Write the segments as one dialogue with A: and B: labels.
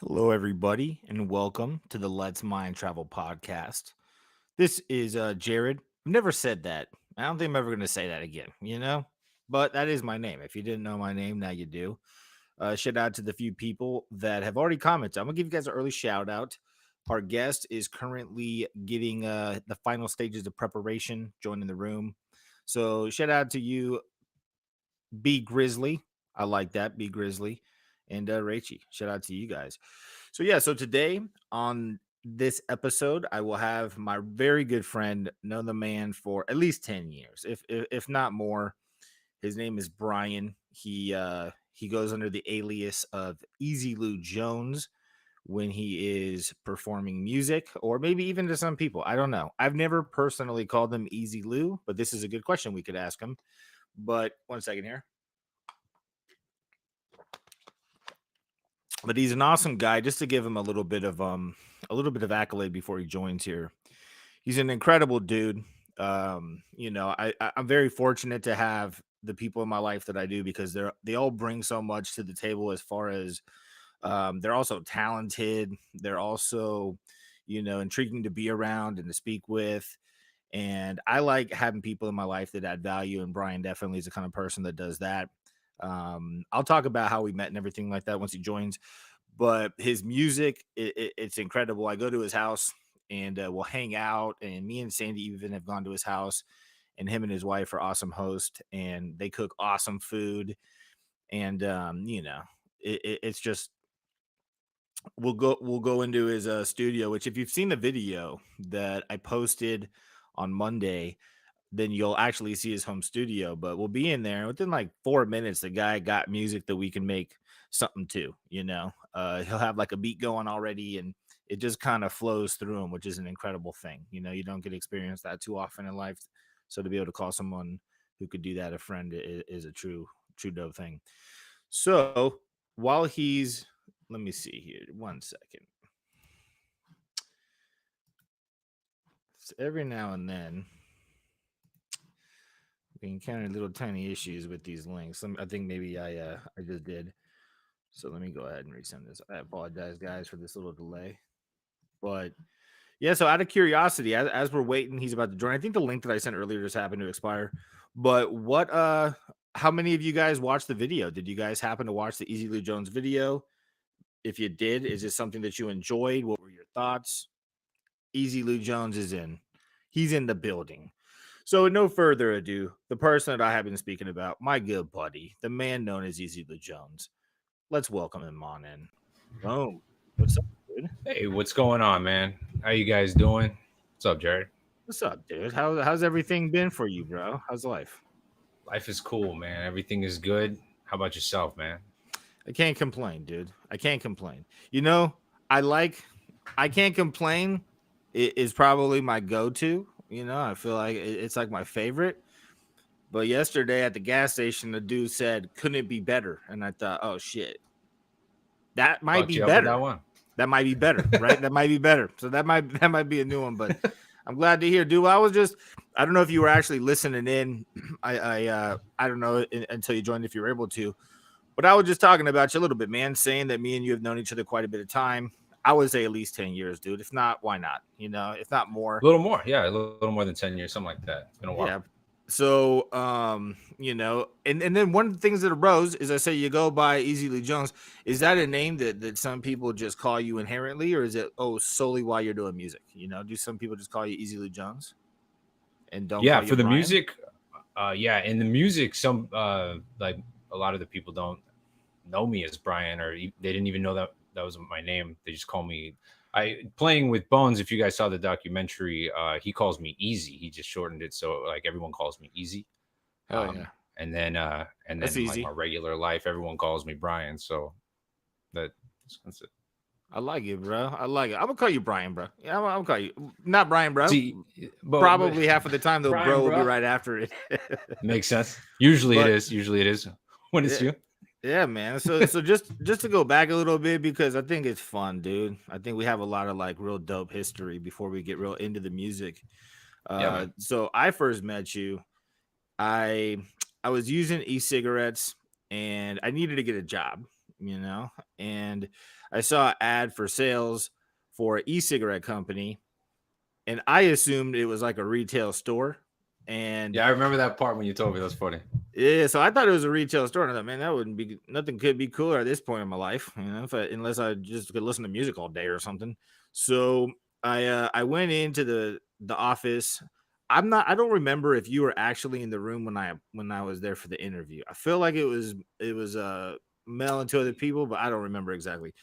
A: Hello, everybody, and welcome to the Let's Mind Travel podcast. This is Jared. I've never said that. I don't think I'm ever going to say that again, But that is my name. If you didn't know my name, now you do. Shout out to the few people that have already commented. I'm going to give you guys an early shout out. Our guest is currently getting the final stages of preparation, joining the room. So, shout out to you, B Grizzly. I like that, B Grizzly. And Rachie. Shout out to you guys. So today on this episode, I will have my very good friend, know the man for at least 10 years, if not more. His name is Brian. He goes under the alias of Easy Lou Jones when he is performing music, or maybe even to some people. I don't know. I've never personally called him Easy Lou, but this is a good question we could ask him. But one second here. But he's an awesome guy. Just to give him a little bit of accolade before he joins here. He's an incredible dude. I'm very fortunate to have the people in my life that I do, because they all bring so much to the table, as far as they're also talented. They're also, intriguing to be around and to speak with. And I like having people in my life that add value. And Brian definitely is the kind of person that does that. I'll talk about how we met and everything like that once he joins. But his music, it's incredible. I go to his house and we'll hang out. And me and Sandy even have gone to his house. And him and his wife are awesome hosts, and they cook awesome food. And it's just we'll go into his studio. Which, if you've seen the video that I posted on Monday, then you'll actually see his home studio. But we'll be in there within like 4 minutes. The guy got music that we can make something to. He'll have like a beat going already, and it just kind of flows through him, which is an incredible thing. You don't get to experience that too often in life. So to be able to call someone who could do that a friend is a true dope thing. So while he's, let me see here, 1 second. So every now and then we encounter little tiny issues with these links. I think maybe I just did. So let me go ahead and resend this. I apologize, guys, for this little delay. But yeah, so out of curiosity, as we're waiting, he's about to join. I think the link that I sent earlier just happened to expire. But how many of you guys watched the video? Did you guys happen to watch the Easy Lou Jones video? If you did, is this something that you enjoyed? What were your thoughts? Easy Lou Jones is in. He's in the building. So, with no further ado, the person that I have been speaking about, my good buddy, the man known as Easy Lou Jones. Let's welcome him on in. Boom. What's up, dude?
B: Hey, what's going on, man? How you guys doing? What's up, Jared?
A: What's up, dude? How's everything been for you, bro? How's life?
B: Life is cool, man. Everything is good. How about yourself, man?
A: I can't complain, dude. I can't complain. You know, I like I can't complain. It is probably my go-to. I feel like it's like my favorite. But yesterday at the gas station, the dude said, "Couldn't it be better?" And I thought, "Oh shit, that might
B: Fucked
A: be
B: you up with that
A: better.
B: one?
A: That might be better, right? That might be better." So that might be a new one. But I'm glad to hear, dude. I don't know if you were actually listening in. I don't know until you joined, if you were able to. But I was just talking about you a little bit, man, saying that me and you have known each other quite a bit of time. I would say at least 10 years, dude. If not, why not? If not more.
B: A little more, yeah, a little more than 10 years, something like that. It's been a while.
A: Yeah. So, and then one of the things that arose is, I say you go by Easy Lee Jones. Is that a name that some people just call you inherently, or is it solely while you're doing music? Do some people just call you Easy Lee Jones and don't
B: Yeah,
A: call you
B: for the
A: Brian?
B: music, yeah, in the music, some like a lot of the people don't know me as Brian, or they didn't even know that was my name. They just call me. I playing with Bones. If you guys saw the documentary, he calls me Easy. He just shortened it, so like everyone calls me Easy.
A: Hell yeah,
B: And
A: that's
B: then in like my
A: easy.
B: regular life, everyone calls me Brian. So that that's it.
A: I like it, bro. I like it. I'm gonna call you Brian, bro. Yeah, I'm gonna call you not Brian, bro.
B: See, but
A: Probably half of the time, though,
B: Brian,
A: bro will be
B: bro,
A: right after it.
B: makes sense. Usually it
A: But
B: is. Usually it is when it's
A: yeah,
B: you.
A: yeah, man. So just to go back a little bit, because I think it's fun, dude. I think we have a lot of like real dope history before we get real into the music.
B: Yeah, man.
A: So I first met you. I I was using e-cigarettes, and I needed to get a job. you know, and I saw an ad for sales for an e-cigarette company, and I assumed it was like a retail store. And
B: Yeah, I remember that part when you told me. That's funny.
A: yeah, so I thought it was a retail store, and I thought, man, that wouldn't be nothing could be cooler at this point in my life, you know, unless I just could listen to music all day or something. So I went into the office. I don't remember if you were actually in the room when I was there for the interview. I feel like it was Mel and two other people, but I don't remember exactly.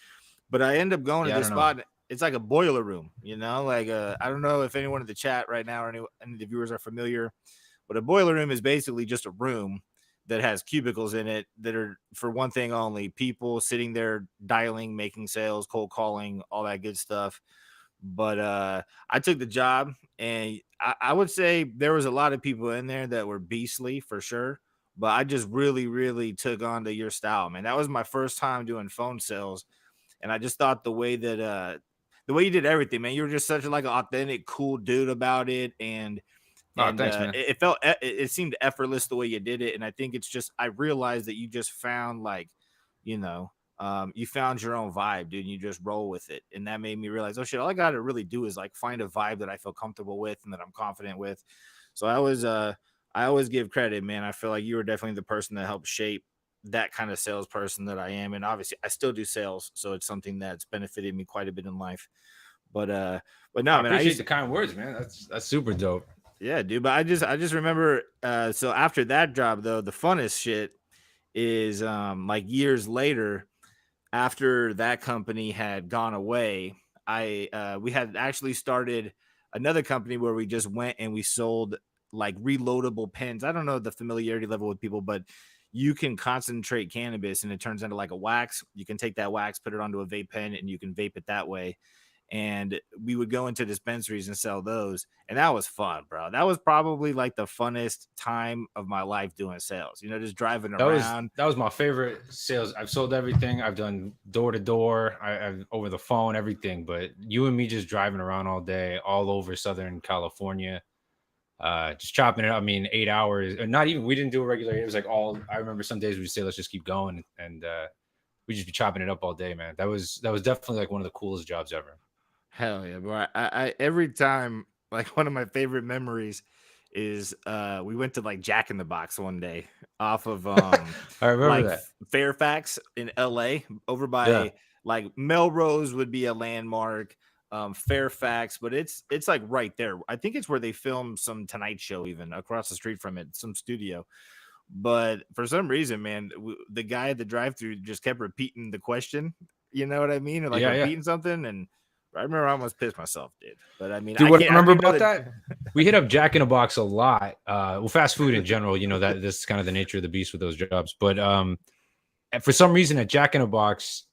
A: But I end up going to
B: Yeah, I
A: this
B: don't know.
A: spot. It's like a boiler room, you know, like I don't know if anyone in the chat right now or any of the viewers are familiar, but a boiler room is basically just a room that has cubicles in it that are for one thing only, people sitting there dialing, making sales, cold calling, all that good stuff. But I took the job, and I would say there was a lot of people in there that were beastly for sure. But I just really, really took on to your style, man. That was my first time doing phone sales, and I just thought the way you did everything, man, you were just such like an authentic, cool dude about it, and
B: Oh, thanks, man.
A: it felt it seemed effortless the way you did it. And I think it's just I realized that you just found like, you know, you found your own vibe, dude, and you just roll with it. And that made me realize, oh shit, all I gotta really do is like find a vibe that I feel comfortable with and that I'm confident with. So I always give credit, man. I feel like you were definitely the person that helped shape that kind of salesperson that I am. And obviously I still do sales, so it's something that's benefited me quite a bit in life. But but
B: I
A: no, man, I
B: appreciate
A: used
B: the kind words, man. That's super dope.
A: yeah, dude. But I just remember so after that job though, the funnest shit is like years later, after that company had gone away, I we had actually started another company where we just went and we sold like reloadable pens. I don't know the familiarity level with people, but you can concentrate cannabis and it turns into like a wax. You can take that wax, put it onto a vape pen, and you can vape it that way. And we would go into dispensaries and sell those, and that was fun, bro. That was probably like the funnest time of my life doing sales, you know, just driving around.
B: That was my favorite sales. I've sold everything. I've done door to door. I've over the phone, everything. But you and me just driving around all day, all over Southern California, just chopping it up. I mean, 8 hours, or not even. We didn't do a regular. It was like all. I remember some days we'd say, "Let's just keep going," and we just be chopping it up all day, man. That was definitely like one of the coolest jobs ever.
A: Hell yeah, bro. I every time, like, one of my favorite memories is we went to like Jack in the Box one day off of
B: I remember
A: like
B: that.
A: Fairfax in LA, over
B: Yeah,
A: by like Melrose would be a landmark. Fairfax, but it's like right there. I think it's where they filmed some Tonight Show, even across the street from it, some studio. But for some reason, man, the guy at the drive-through just kept repeating the question. You know what I mean? Or like
B: yeah, yeah.
A: repeating something, and I remember I almost pissed myself, dude. But I mean,
B: Dude, what I
A: I don't
B: remember
A: even know
B: about
A: that.
B: that, we hit up Jack in a Box a lot. Well, fast food in general, you know, that this is kind of the nature of the beast with those jobs. But and for some reason at Jack in a Box,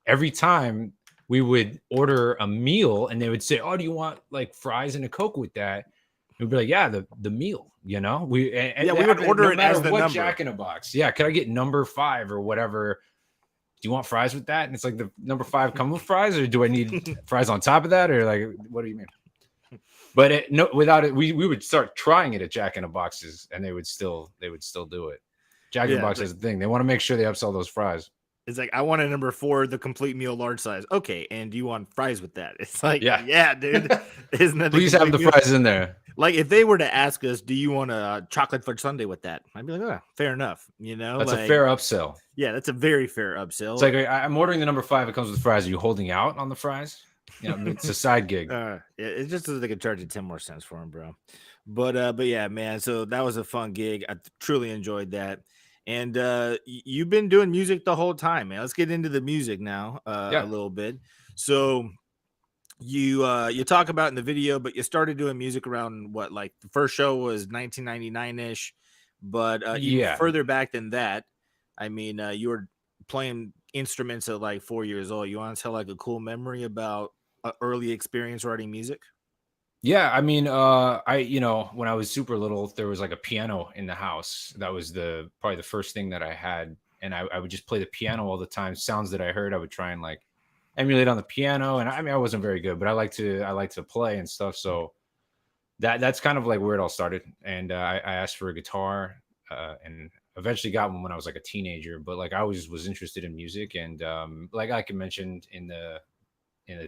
B: every time we would order a meal and they would say, "Oh, do you want like fries and a Coke with that?" We'd be like, "Yeah, the meal." You know, and
A: Yeah,
B: it
A: we would
B: happened
A: order
B: no
A: it
B: matter
A: as the
B: what
A: number.
B: Jack in a Box. Yeah, could I get number 5 or whatever? Do you want fries with that? And it's like the number 5 come with fries, or do I need fries on top of that, or like what do you mean? But no, without it, we would start trying it at Jack in the Boxes, and they would still do it. Jack in the
A: Yeah,
B: Box has a thing. They want to make sure they upsell those fries.
A: it's like I want a number four, the complete meal, large size. Okay, and do you want fries with that? It's like,
B: Yeah.
A: yeah, dude, isn't that the
B: Please have
A: complete
B: the
A: meal?
B: fries in there.
A: Like if they were to ask us, do you want a chocolate fudge sundae with that? I'd be like, oh, fair enough. You know,
B: That's a
A: like
B: fair upsell.
A: yeah, that's a very fair
B: It's
A: upsell.
B: like I'm ordering the number 5. It comes with fries. Are you holding out on the fries? You know, I mean, it's a side gig.
A: It's just so they could charge you 10 more cents for them, bro. But yeah, man. So that was a fun gig. I truly enjoyed that. And you've been doing music the whole time, man. Let's get into the music now a
B: Yeah.
A: little bit. So you talk about in the video, but you started doing music around what, like the first show was 1999 ish, but even
B: Yeah.
A: further back than that. I mean, you were playing instruments at like 4 years old. You want to tell like a cool memory about an early experience writing music?
B: Yeah, I mean, you know, when I was super little, there was like a piano in the house. That was the probably the first thing that I had, and I would just play the piano all the time. Sounds that I heard, I would try and like emulate on the piano. And I mean, I wasn't very good, but I like to play and stuff. So that's kind of like where it all started. And I asked for a guitar, and eventually got one when I was like a teenager, but like I always was interested in music, and like I can mentioned in the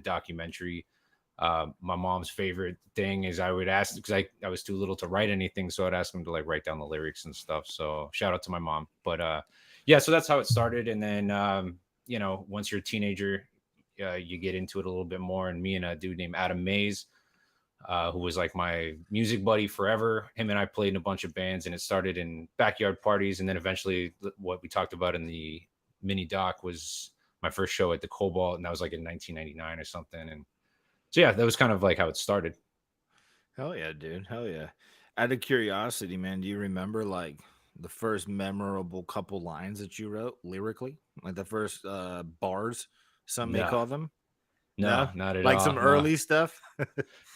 B: documentary, my mom's favorite thing is I would ask because I was too little to write anything, so I'd ask them to like write down the lyrics and stuff. So shout out to my mom. But yeah, so that's how it started, and then once you're a teenager, you get into it a little bit more. And me and a dude named Adam Mays, who was like my music buddy forever. Him and I played in a bunch of bands, and it started in backyard parties, and then eventually, what we talked about in the mini doc was my first show at the Cobalt, and that was like in 1999 or something. And so yeah, that was kind of like how it started.
A: Hell yeah, dude. Hell yeah. Out of curiosity, man, do you remember like the first memorable couple lines that you wrote lyrically? Like the first bars, some may
B: No,
A: call them?
B: no,
A: No?
B: not at
A: Like
B: all.
A: some
B: No,
A: early stuff?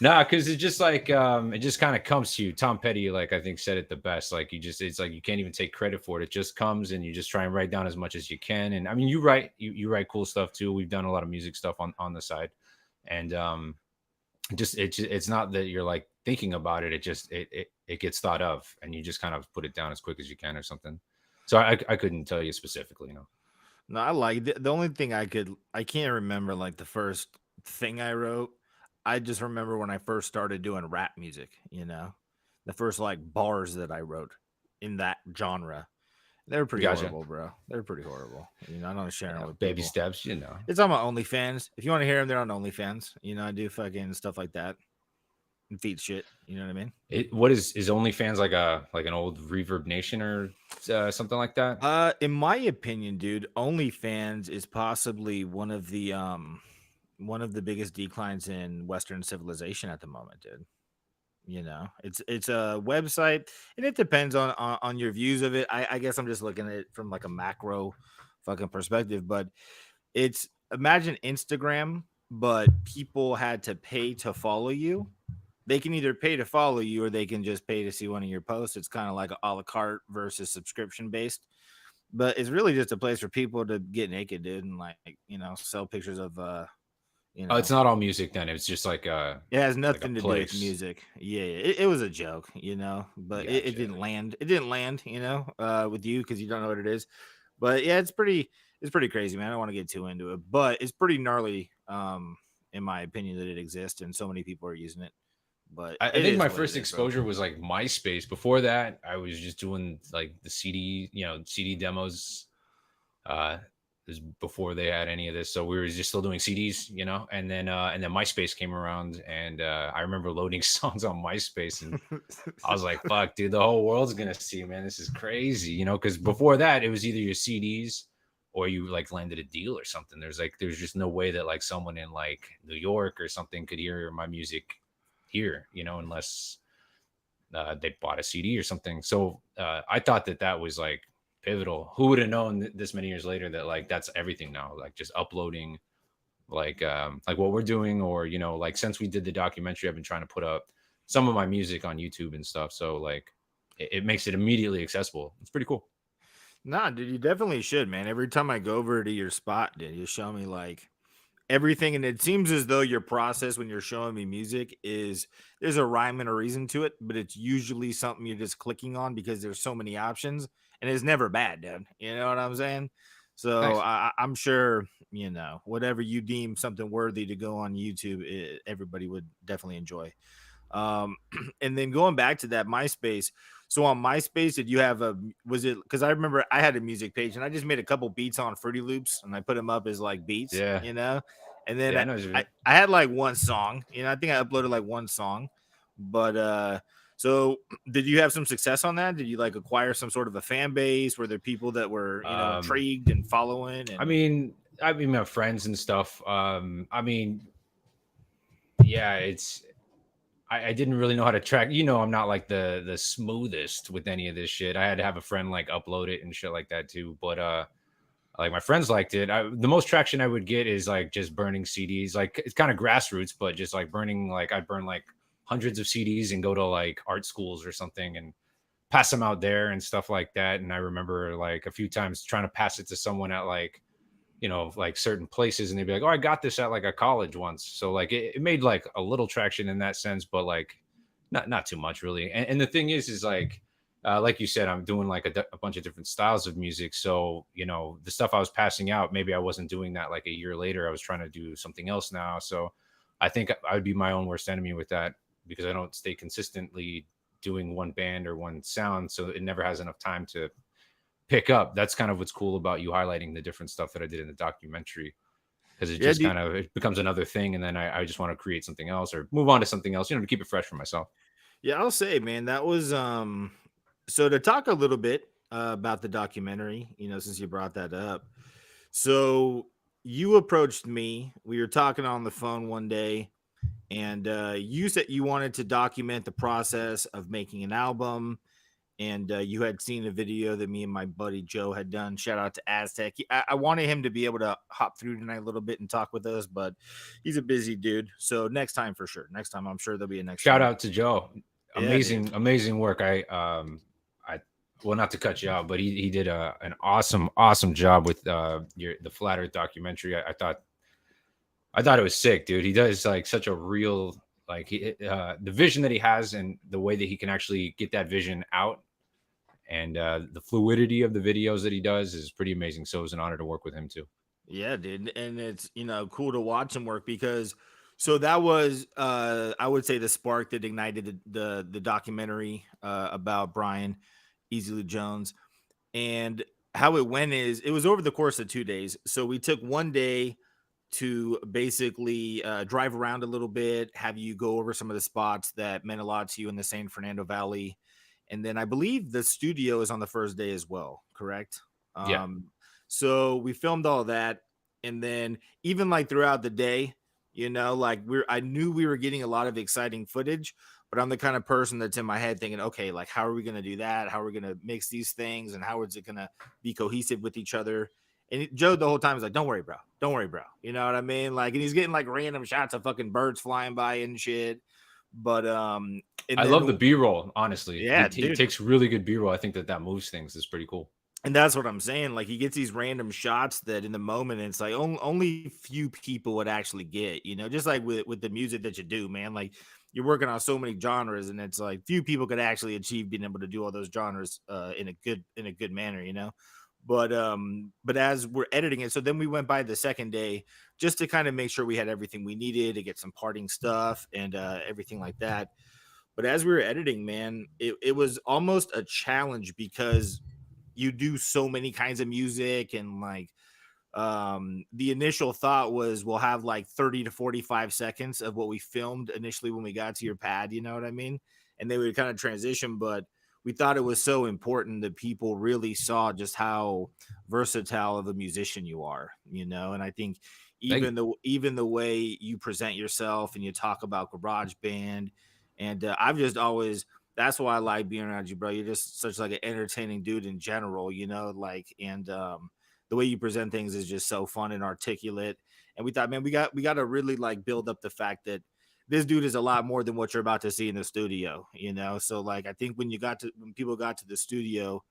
B: no, because it's just like it just kind of comes to you. Tom Petty, like I think, said it the best. Like it's like you can't even take credit for it. It just comes, and you just try and write down as much as you can. And I mean, you write cool stuff too. We've done a lot of music stuff on the side, and it's not that you're like thinking about it. It just it gets thought of, and you just kind of put it down as quick as you can or something. So I couldn't tell you specifically,
A: No, I like the only thing I can't remember like the first thing I wrote. I just remember when I first started doing rap music, you know. The first like bars that I wrote in that genre. They were pretty
B: Gotcha.
A: horrible, bro. They were pretty horrible. You know, I don't share them with
B: Baby
A: people.
B: steps,
A: It's on my OnlyFans. If you want to hear them, they're on OnlyFans. You know, I do fucking stuff like that and feed shit. You know what I mean?
B: What is OnlyFans like an old Reverb Nation or something like that?
A: In my opinion, dude, OnlyFans is possibly one of the biggest declines in Western civilization at the moment, dude. You know, it's a website, and it depends on your views of it. I guess I'm just looking at it from like a macro fucking perspective, but it's imagine Instagram, but people had to pay to follow you. They can either pay to follow you or they can just pay to see one of your posts. It's kind of like a la carte versus subscription based, but it's really just a place for people to get naked, dude, and like sell pictures of you
B: Oh,
A: know
B: it's not all music then. It's just
A: it has
B: like a
A: nothing to do with
B: place.
A: music. Yeah, it was a joke, but it
B: Gotcha.
A: didn't land. It didn't land, with you because you don't know what it is. But yeah, it's pretty crazy, man. I don't want to get too into it, but it's pretty gnarly, in my opinion, that it exists and so many people are using it. But
B: I
A: it
B: think
A: is
B: my
A: what it
B: first
A: is, bro.
B: exposure was like MySpace. Before that, I was just doing like the CD, CD demos. This before they had any of this, so we were just still doing CDs, and then MySpace came around, and I remember loading songs on MySpace, and I was like, "Fuck, dude, the whole world's gonna see, man. This is crazy," Because before that, it was either your CDs or you like landed a deal or something. There's just no way that like someone in like New York or something could hear my music here, unless they bought a CD or something. So I thought that was like pivotal. Who would have known this many years later that like that's everything now? Like just uploading, like what we're doing, or like since we did the documentary, I've been trying to put up some of my music on YouTube and stuff. So like it makes it immediately accessible. It's pretty cool.
A: Nah, dude, you definitely should, man. Every time I go over to your spot, dude, you show me like everything, and it seems as though your process when you're showing me music is there's a rhyme and a reason to it, but it's usually something you're just clicking on because there's so many options, and it's never bad, dude. You know what I'm saying? So
B: Thanks.
A: I'm sure whatever you deem something worthy to go on YouTube, everybody would definitely enjoy. Um, and then going back to that MySpace. So on MySpace, did you have was it because I remember I had a music page and I just made a couple beats on Fruity Loops and I put them up as like beats,
B: Yeah.
A: and then
B: Yeah, I
A: I,
B: know. What you
A: I,
B: mean.
A: I had like one song, I think I uploaded like one song, but so did you have some success on that? Did you like acquire some sort of a fan base? Were there people that were,
B: Um,
A: intrigued and following
B: I
A: and
B: mean, I mean, my friends and stuff. I mean, yeah, I didn't really know how to track. I'm not like the smoothest with any of this shit. I had to have a friend like upload it and shit like that too. But like my friends liked it. The most traction I would get is like just burning CDs. Like it's kind of grassroots, but just like burning. Like I'd burn like hundreds of CDs and go to like art schools or something and pass them out there and stuff like that. And I remember like a few times trying to pass it to someone at like certain places, and they'd be like, "Oh, I got this at like a college once." So like it made like a little traction in that sense, but like not too much really. And the thing is like like you said, I'm doing like a bunch of different styles of music. So, the stuff I was passing out, maybe I wasn't doing that like a year later. I was trying to do something else now. So I think I would be my own worst enemy with that because I don't stay consistently doing one band or one sound. So it never has enough time to pick up. That's kind of what's cool about you highlighting the different stuff that I did in the documentary because it
A: Yeah,
B: just
A: dude.
B: kind of it becomes another thing. And then I just want to create something else or move on to something else, to keep it fresh for myself.
A: Yeah, I'll say, man, that was so to talk a little bit about the documentary, since you brought that up. So you approached me. We were talking on the phone one day, and you said you wanted to document the process of making an album, and you had seen a video that me and my buddy Joe had done. Shout out to Aztec. I wanted him to be able to hop through tonight a little bit and talk with us, but he's a busy dude. So next time for sure. Next time, I'm sure there'll be a next
B: Shout
A: time.
B: out to Joe.
A: Yeah, dude.
B: Amazing work. I well, not to cut you out, but he did an awesome job with the Flat Earth documentary. I thought it was sick, dude. He does like such a real the vision that he has and the way that he can actually get that vision out and the fluidity of the videos that he does is pretty amazing. So it was an honor to work with him too.
A: Yeah, dude. And it's, cool to watch him work because so that was I would say the spark that ignited the documentary about Brian Easily Jones. And how it went is it was over the course of 2 days. So we took one day to basically drive around a little bit, have you go over some of the spots that meant a lot to you in the San Fernando Valley. And then I believe the studio is on the first day as well, correct?
B: Yeah.
A: Um, so we filmed all that. And then even like throughout the day, like I knew we were getting a lot of exciting footage, but I'm the kind of person that's in my head thinking, okay, like how are we going to do that? How are we going to mix these things? And how is it going to be cohesive with each other? And Joe the whole time is like, "Don't worry, bro. Don't worry, bro." You know what I mean? Like, and he's getting like random shots of fucking birds flying by and shit. But and
B: I love the
A: then
B: B-roll, honestly.
A: yeah,
B: He
A: dude.
B: takes really good B-roll. I think that moves things. Is pretty cool.
A: And that's what I'm saying. Like he gets these random shots that in the moment it's like only few people would actually get, just like with the music that you do, man. Like you're working on so many genres and it's like few people could actually achieve being able to do all those genres in a good manner. But as we're editing it, so then we went by the second day just to kind of make sure we had everything we needed to get some parting stuff and everything like that. But as we were editing, man, it was almost a challenge because you do so many kinds of music and like the initial thought was we'll have like 30 to 45 seconds of what we filmed initially when we got to your pad, you know what I mean? And they would kind of transition, but we thought it was so important that people really saw just how versatile of a musician you are, and I think
B: Thank you.
A: even the way you present yourself and you talk about garage band and I've just always that's why I like being around you, bro. You're just such like an entertaining dude in general, like and the way you present things is just so fun and articulate. And we thought, man, we got to really like build up the fact that this dude is a lot more than what you're about to see in the studio. So like I think when people got to the studio,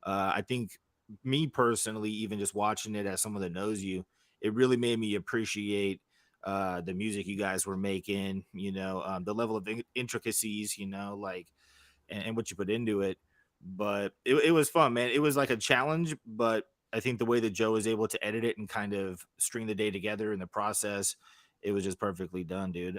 A: I think me personally, even just watching it as someone that knows you, it really made me appreciate the music you guys were making, the level of intricacies, like and what you put into it. But it was fun, man. It was like a challenge, but I think the way that Joe was able to edit it and kind of string the day together in the process, it was just perfectly done, dude.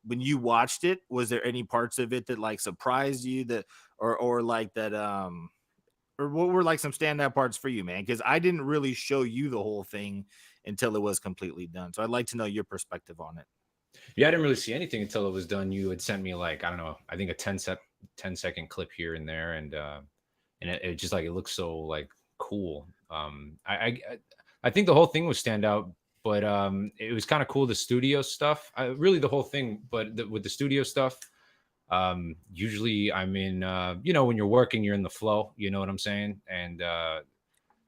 A: When you watched it, was there any parts of it that like surprised you that or like that or what were like some standout parts for you, man? Because I didn't really show you the whole thing until it was completely done. So I'd like to know your perspective on it.
B: Yeah, I didn't really see anything until it was done. You had sent me like I don't know, I think a 10-second clip here and there, and it just like it looks so like cool. I think the whole thing was standout, but it was kind of cool the studio stuff. Really the whole thing, but with the studio stuff, usually I'm in when you're working, you're in the flow. You know what I'm saying? And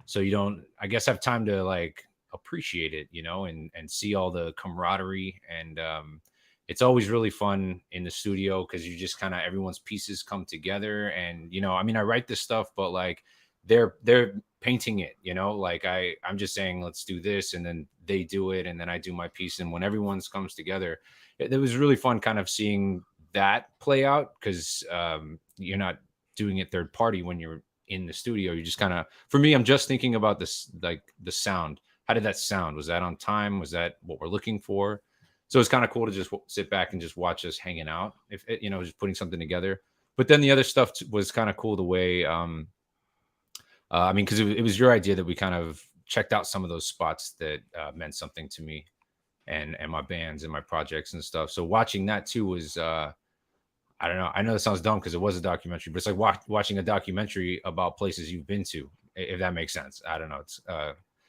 B: so you don't I guess have time to like appreciate it and see all the camaraderie and it's always really fun in the studio because you just kind of everyone's pieces come together and I mean I write this stuff but like they're painting it like I'm just saying let's do this and then they do it and then I do my piece and when everyone's comes together it was really fun kind of seeing that play out because you're not doing it third party when you're in the studio. You just kind of, for me, I'm just thinking about this, like the sound. How did that sound? Was that on time? Was that what we're looking for? So it's kind of cool to just sit back and just watch us hanging out, if just putting something together. But then the other stuff was kind of cool the way, I mean, because it was your idea that we kind of checked out some of those spots that meant something to me and my bands and my projects and stuff. So watching that too was, I don't know. I know that sounds dumb because it was a documentary, but it's like watching a documentary about places you've been to, if that makes sense. I don't know.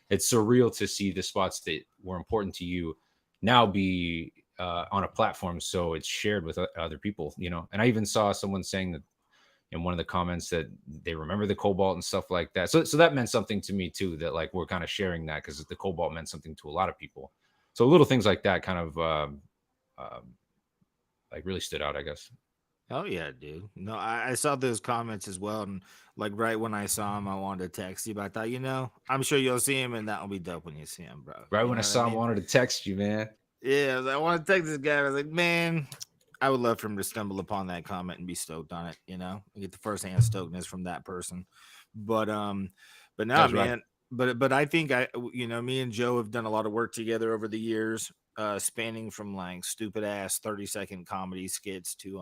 B: It's surreal to see the spots that were important to you now be on a platform, so it's shared with other people. And I even saw someone saying that in one of the comments that they remember the cobalt and stuff like that. So that meant something to me too. That like we're kind of sharing that because the cobalt meant something to a lot of people. So little things like that kind of um, like really stood out, I guess.
A: Oh yeah, dude. No, I saw those comments as well, and like right when I saw him, I wanted to text you, but I thought, I'm sure you'll see him, and that'll be dope when you see him, bro.
B: Right
A: You
B: when I
A: know what I
B: saw him, I
A: mean?
B: wanted to text you, man.
A: Yeah, I want to text this guy. I was like, man, I would love for him to stumble upon that comment and be stoked on it. Get the first hand stokedness from that person. But but
B: That
A: nah,
B: was right.
A: man. But I think me and Joe have done a lot of work together over the years, spanning from like stupid ass 30-second comedy skits to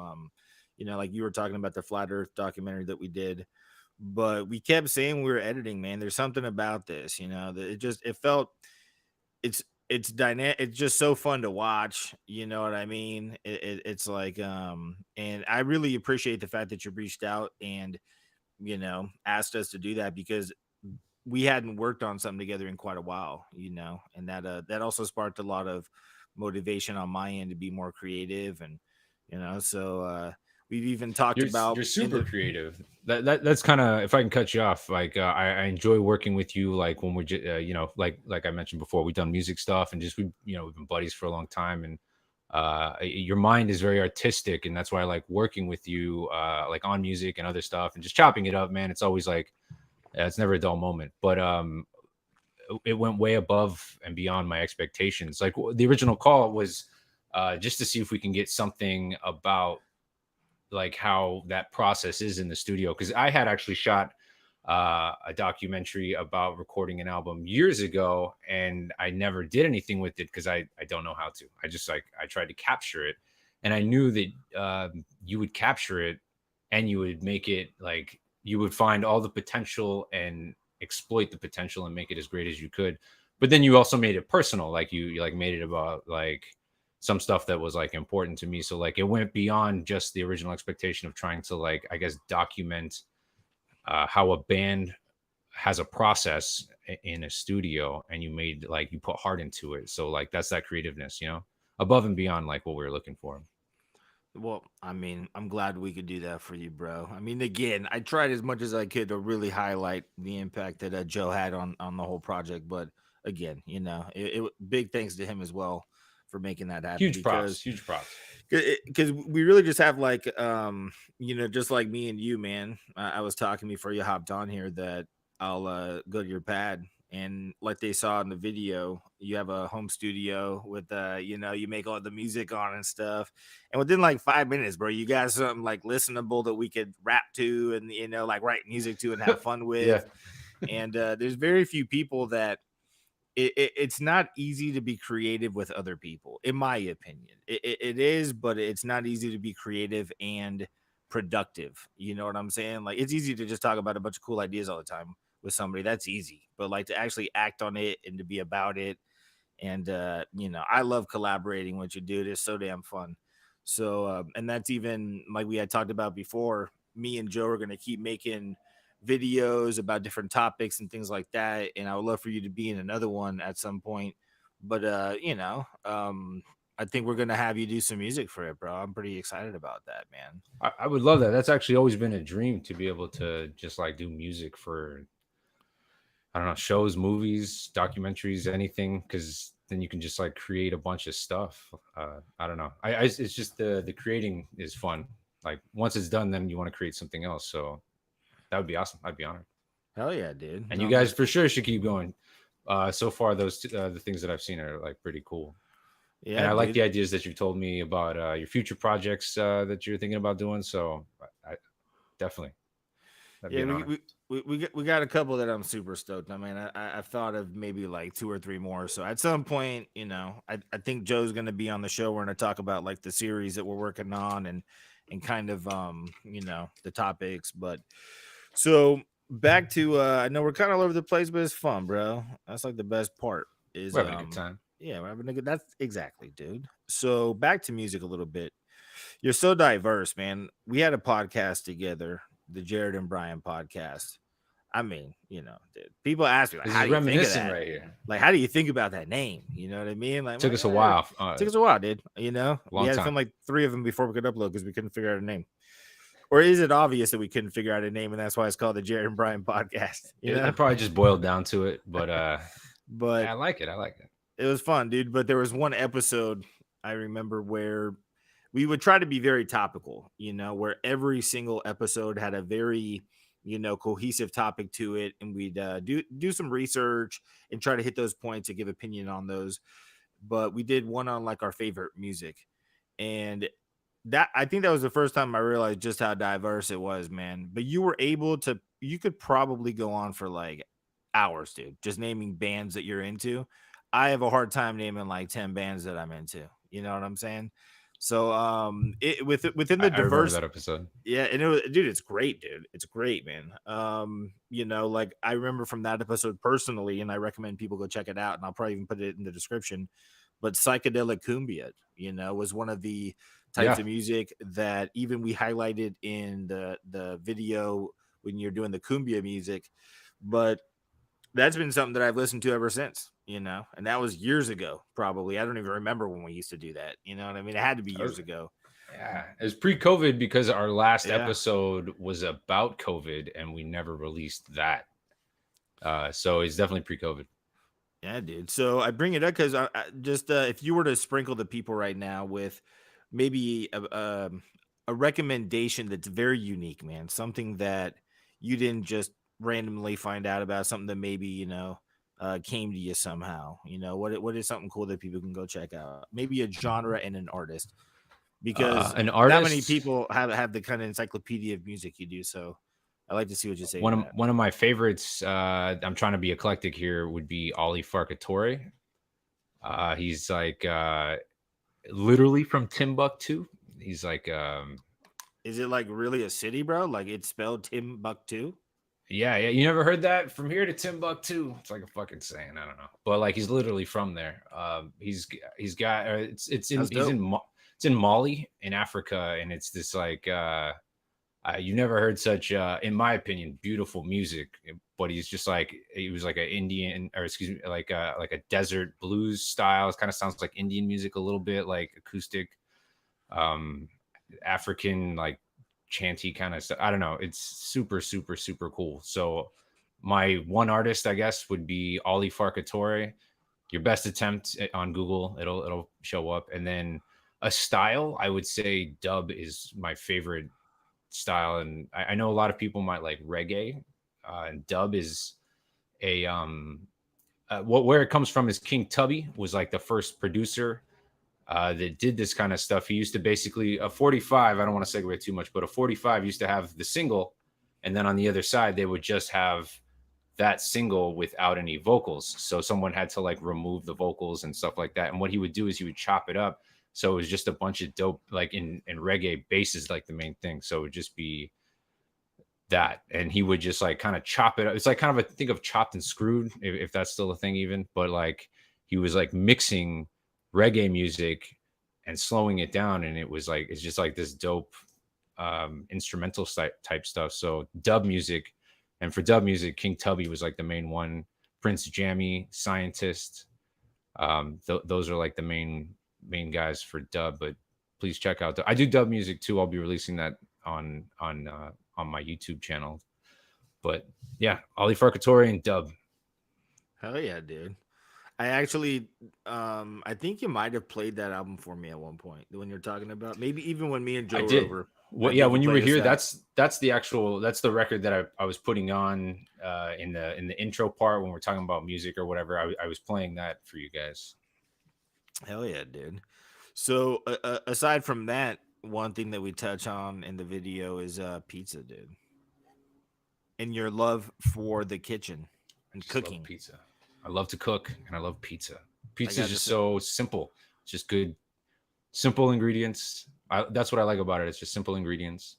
A: like you were talking about the Flat Earth documentary that we did. But we kept saying we were editing, man. There's something about this, that it felt it's dynamic. It's just so fun to watch. You know what I mean? It's like and I really appreciate the fact that you reached out and asked us to do that because we hadn't worked on something together in quite a while, and that also sparked a lot of motivation on my end to be more creative. And so we've even talked about
B: You're
A: in
B: super
A: the
B: creative. That's kind of, if I can cut you off. Like I enjoy working with you. Like when we're like I mentioned before, we've done music stuff and just we've been buddies for a long time. And your mind is very artistic, and that's why I like working with you, like on music and other stuff and just chopping it up, man. It's always like it's never a dull moment. But it went way above and beyond my expectations. Like the original call was just to see if we can get something about like how that process is in the studio, because I had actually shot a documentary about recording an album years ago, and I never did anything with it because I don't know how to. I just like I tried to capture it, and I knew that you would capture it and you would make it like you would find all the potential and exploit the potential and make it as great as you could. But then you also made it personal, like you like made it about like some stuff that was like important to me. So like it went beyond just the original expectation of trying to like I guess document how a band has a process in a studio, and you made like you put heart into it. So like that's that creativeness, above and beyond like what we were looking for.
A: Well, I mean, I'm glad we could do that for you, bro. I mean, again, I tried as much as I could to really highlight the impact that Joe had on the whole project. But again, big thanks to him as well for making that happen
B: Huge props, huge props.
A: because we really just have like just like me and you, man. I was talking before you hopped on here that I'll go to your pad, and like they saw in the video, you have a home studio with you make all the music on and stuff, and within like 5 minutes, bro, you got something like listenable that we could rap to and like write music to and have fun
B: Yeah.
A: with. And there's very few people that it's not easy to be creative with other people, in my opinion. It is, but it's not easy to be creative and productive. You know what I'm saying? Like it's easy to just talk about a bunch of cool ideas all the time with somebody. That's easy, but like to actually act on it and to be about it. And I love collaborating with you, dude. It's so damn fun. So and that's even like we had talked about before. Me and Joe are gonna keep making videos about different topics and things like that. And I would love for you to be in another one at some point. But I think we're gonna have you do some music for it, bro. I'm pretty excited about that, man.
B: I would love that. That's actually always been a dream to be able to just like do music for, I don't know, shows, movies, documentaries, anything, because then you can just like create a bunch of stuff. I don't know. It's just the creating is fun. Like once it's done, then you want to create something else. So that would be awesome. I'd be honored.
A: Hell yeah, dude.
B: And
A: No,
B: you guys for sure should keep going. So far, the things that I've seen are like pretty cool. And
A: yeah,
B: I like
A: dude.
B: the ideas that you've told me about your future projects that you're thinking about doing. So I definitely. That'd be
A: Yeah,
B: an honor.
A: we got a couple that I'm super stoked. I mean, I've thought of maybe like two or three more. So at some point, I think Joe's gonna be on the show. We're gonna talk about like the series that we're working on and kind of the topics. But so back to I know we're kind of all over the place, but it's fun, bro. That's like the best part. Is
B: We're having a good time.
A: yeah, we're having a good. That's exactly, dude. So back to music a little bit. You're so diverse, man. We had a podcast together, the Jared and Brian podcast. I mean, dude, people ask me like,
B: This
A: how
B: is
A: do you think of
B: reminiscent
A: that?
B: right here.
A: Like, how do you think about that name? You know what I mean? Like, I'm
B: Took
A: like,
B: us a while,
A: it took us a while, dude. We
B: long
A: had to
B: time.
A: film like three of them before we could upload because we couldn't figure out a name. Or is it obvious that we couldn't figure out a name and that's why it's called the Jared and Brian podcast?
B: It probably just boiled down to it, but
A: But
B: I like it. I like it.
A: it was fun, dude. But there was one episode I remember where we would try to be very topical, where every single episode had a very, cohesive topic to it. And we'd do some research and try to hit those points and give opinion on those. But we did one on like our favorite music. And that I think that was the first time I realized just how diverse it was, man. But you could probably go on for like hours, dude, just naming bands that you're into. I have a hard time naming like 10 bands that I'm into. You know what I'm saying? So within the
B: I remember
A: diverse
B: that episode.
A: yeah, and it was, dude, it's great, dude. It's great, man. Like I remember from that episode personally, and I recommend people go check it out, and I'll probably even put it in the description. But psychedelic cumbia, was one of the types
B: Yeah,
A: of music that even we highlighted in the video when you're doing the cumbia music. But that's been something that I've listened to ever since, and that was years ago, probably. I don't even remember when we used to do that. You know what I mean? It had to be
B: that was
A: years ago.
B: yeah. It was pre-COVID because our last
A: Yeah.
B: episode was about COVID and we never released that. So it's definitely pre-COVID.
A: Yeah, dude. So I bring it up because just if you were to sprinkle the people right now with maybe a recommendation that's very unique, man, something that you didn't just randomly find out about, something that maybe came to you somehow. What is something cool that people can go check out? Maybe a genre and an artist, because
B: An
A: not many
B: artist.
A: people have the kind of encyclopedia of music you do. So I like to see what you say to that.
B: One of my favorites. I'm trying to be eclectic here. Would be Ollie Farkatore. He's like literally from Timbuktu. He's like
A: Is it like really a city, bro? Like it's spelled Timbuktu?
B: yeah, yeah. You never heard that? From here to Timbuktu. It's like a fucking saying. I don't know, but like he's literally from there. He's got it's in
A: That's dope.
B: It's in Mali in Africa, and it's this like you never heard such in my opinion beautiful music. But he's just like he was like an Indian or excuse me like a desert blues style. It kind of sounds like Indian music a little bit, like acoustic, um, African like chanty kind of stuff. I don't know. It's super, super, super cool. So my one artist, I guess, would be Ollie Farkatore. Your best attempt on Google, it'll show up. And then a style, I would say dub is my favorite style. And I know a lot of people might like reggae. And dub is a what where it comes from is King Tubby was like the first producer that did this kind of stuff. He used to basically a 45. I don't want to segue too much, but a 45 used to have the single, and then on the other side they would just have that single without any vocals. So someone had to like remove the vocals and stuff like that. And what he would do is he would chop it up. So it was just a bunch of dope, like in reggae, bass is like the main thing. So it would just be that, and he would just like kind of chop it up. It's like kind of a think of chopped and screwed, if that's still a thing even. But like he was like mixing reggae music and slowing it down, and it was like it's just like this dope instrumental type stuff. So dub music, and for dub music, King Tubby was like the main one. Prince Jammy, Scientist, those are like the main guys for dub. But please check out I do dub music too. I'll be releasing that on my YouTube channel. But yeah, Ollie Farkatore and dub.
A: Hell yeah, dude. I actually I think you might have played that album for me at one point when you're talking about, maybe even when me and
B: I
A: Joe were
B: did.
A: over. I
B: Well, yeah,
A: think you
B: when you were
A: played us
B: here,
A: that.
B: that's the actual that's the record that I was putting on in the intro part when we're talking about music or whatever. I was playing that for you guys.
A: Hell yeah, dude. So aside from that, one thing that we touch on in the video is pizza, dude. and your love for the kitchen and
B: Just love
A: cooking.
B: pizza. I love to cook and I love pizza.
A: I
B: Pizza is
A: got
B: just
A: this.
B: so simple. Just good, simple ingredients. That's what I like about it. It's just simple ingredients,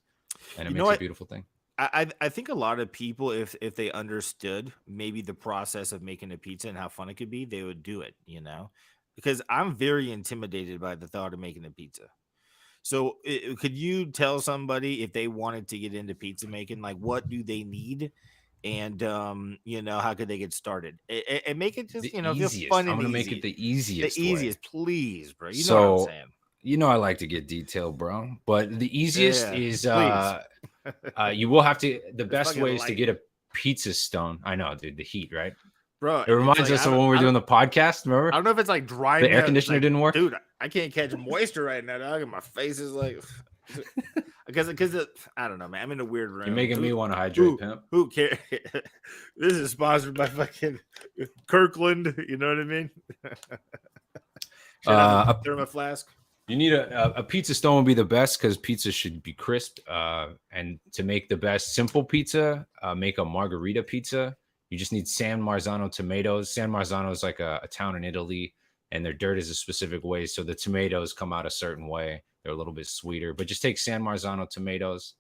B: and it
A: You know
B: makes a
A: what?
B: beautiful thing.
A: I think a lot of people, if they understood maybe the process of making a pizza and how fun it could be, they would do it. Because I'm very intimidated by the thought of making a pizza. So, could you tell somebody if they wanted to get into pizza making, like what do they need, and how could they get started? And make it just
B: The
A: feel
B: easiest.
A: fun
B: I'm
A: and
B: gonna make it
A: easy.
B: the
A: The
B: easiest way.
A: easiest, please, bro. You know what I'm
B: So,
A: saying?
B: I like to get detailed, bro. But the easiest
A: Yeah,
B: is
A: please.
B: you will have to. The
A: It's
B: best
A: fucking
B: way is to
A: light,
B: get a pizza stone. I know, dude. The heat, right?
A: bro.
B: It
A: It's
B: reminds
A: like
B: us of when we were doing the podcast.
A: I
B: Remember,
A: don't know if it's like
B: the
A: drying
B: air
A: me out.
B: conditioner
A: Like,
B: didn't work.
A: dude, I can't catch moisture right now, dog. And my face is like, because I don't know, man. I'm in a weird
B: You're
A: room.
B: making me
A: Who
B: want to hydrate,
A: who
B: pimp.
A: who cares? This is sponsored by fucking Kirkland. You know what I mean? Shout out to
B: Uh,
A: Thermo Flask.
B: You need a pizza stone would be the best because pizza should be crisp. And to make the best simple pizza, make a margarita pizza. You just need San Marzano tomatoes. San Marzano is like a town in Italy, and their dirt is a specific way, so the tomatoes come out a certain way. They're a little bit sweeter, but just take San Marzano tomatoes,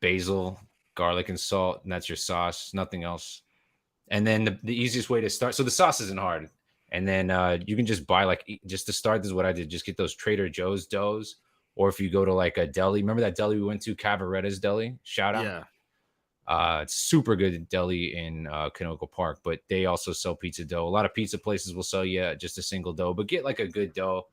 B: basil, garlic, and salt, and that's your sauce. Nothing else. And then the easiest way to start. So the sauce isn't hard. And then you can just buy just to start. This is what I did. Just get those Trader Joe's doughs, or if you go to like a deli. Remember that deli we went to, Cavaretta's Deli? Shout out.
A: Yeah,
B: It's super good deli in Canoga Park, but they also sell pizza dough. A lot of pizza places will sell you just a single dough, but get like a good dough.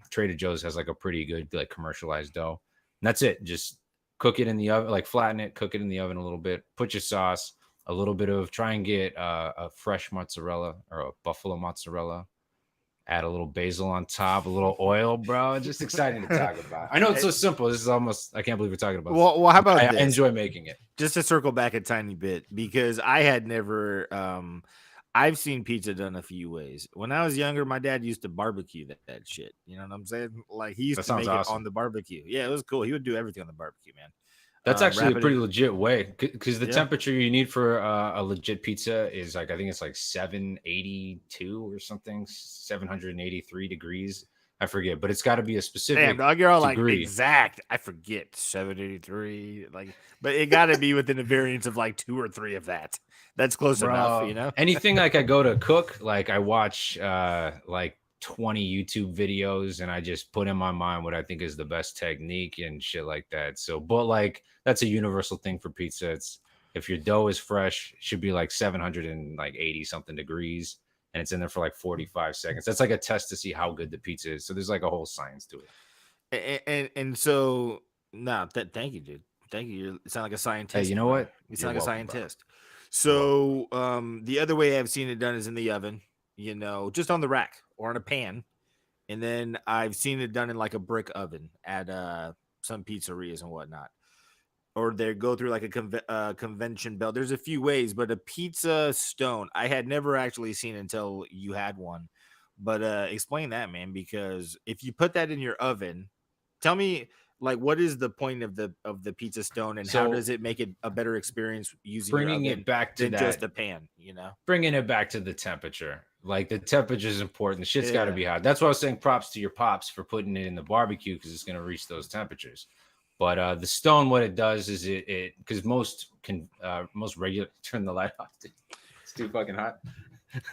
B: Trader Joe's has like a pretty good like commercialized dough. And that's it. Just cook it in the oven, like flatten it, cook it in the oven a little bit, put your sauce, a little bit of try and get a fresh mozzarella or a buffalo mozzarella. Add a little basil on top, a little oil, bro. Just exciting to talk about. I know it's so simple. This is almost, I can't believe we're talking about this.
A: Well, how about
B: I
A: this?
B: enjoy making it.
A: Just to circle back a tiny bit, because I had never I've seen pizza done a few ways. When I was younger, my dad used to barbecue that shit. You know what I'm saying? Like he used
B: That
A: to
B: sounds
A: make it on
B: awesome.
A: the barbecue. Yeah, it was cool. He would do everything on the barbecue, man.
B: That's actually a
A: Wrap it
B: pretty
A: in.
B: legit way because the
A: Yeah.
B: temperature you need for a legit pizza is like I think it's like 782 or something, 783 degrees. I forget, but it's got to be a
A: Damn,
B: specific
A: dog, you're all like
B: degree.
A: exact. I forget 783. Like, but it got to be within a variance of like 2 or 3 of that. That's close enough,
B: Bro, anything like I go to cook, like I watch like 20 YouTube videos and I just put in my mind what I think is the best technique and shit like that. So, but like that's a universal thing for pizza. It's if your dough is fresh, it should be like 780 something degrees and it's in there for like 45 seconds. That's like a test to see how good the pizza is. So there's like a whole science to it.
A: And so no, thank you, dude. Thank you. You sound like a
B: Hey,
A: scientist,
B: you know
A: bro.
B: what?
A: You
B: You're
A: sound like a
B: welcome, bro.
A: scientist.
B: You're welcome.
A: So the other way I've seen it done is in the oven, just on the rack or on a pan. And then I've seen it done in like a brick oven at some pizzerias and whatnot. Or they go through like a convention belt. There's a few ways, but a pizza stone I had never actually seen until you had one. But explain that, man, because if you put that in your oven, tell me like what is the point of the pizza stone and how
B: So
A: does it make it a better experience using your
B: bringing
A: oven
B: it back to
A: than just
B: that
A: a pan, you know?
B: bringing it back to the temperature. Like the temperature is important. The shit's got to
A: Yeah.
B: be hot. That's why I was saying props to your pops for putting it in the barbecue because it's going to reach those temperatures. But the stone, what it does is it because most regular turn the light off. Dude. It's too fucking hot.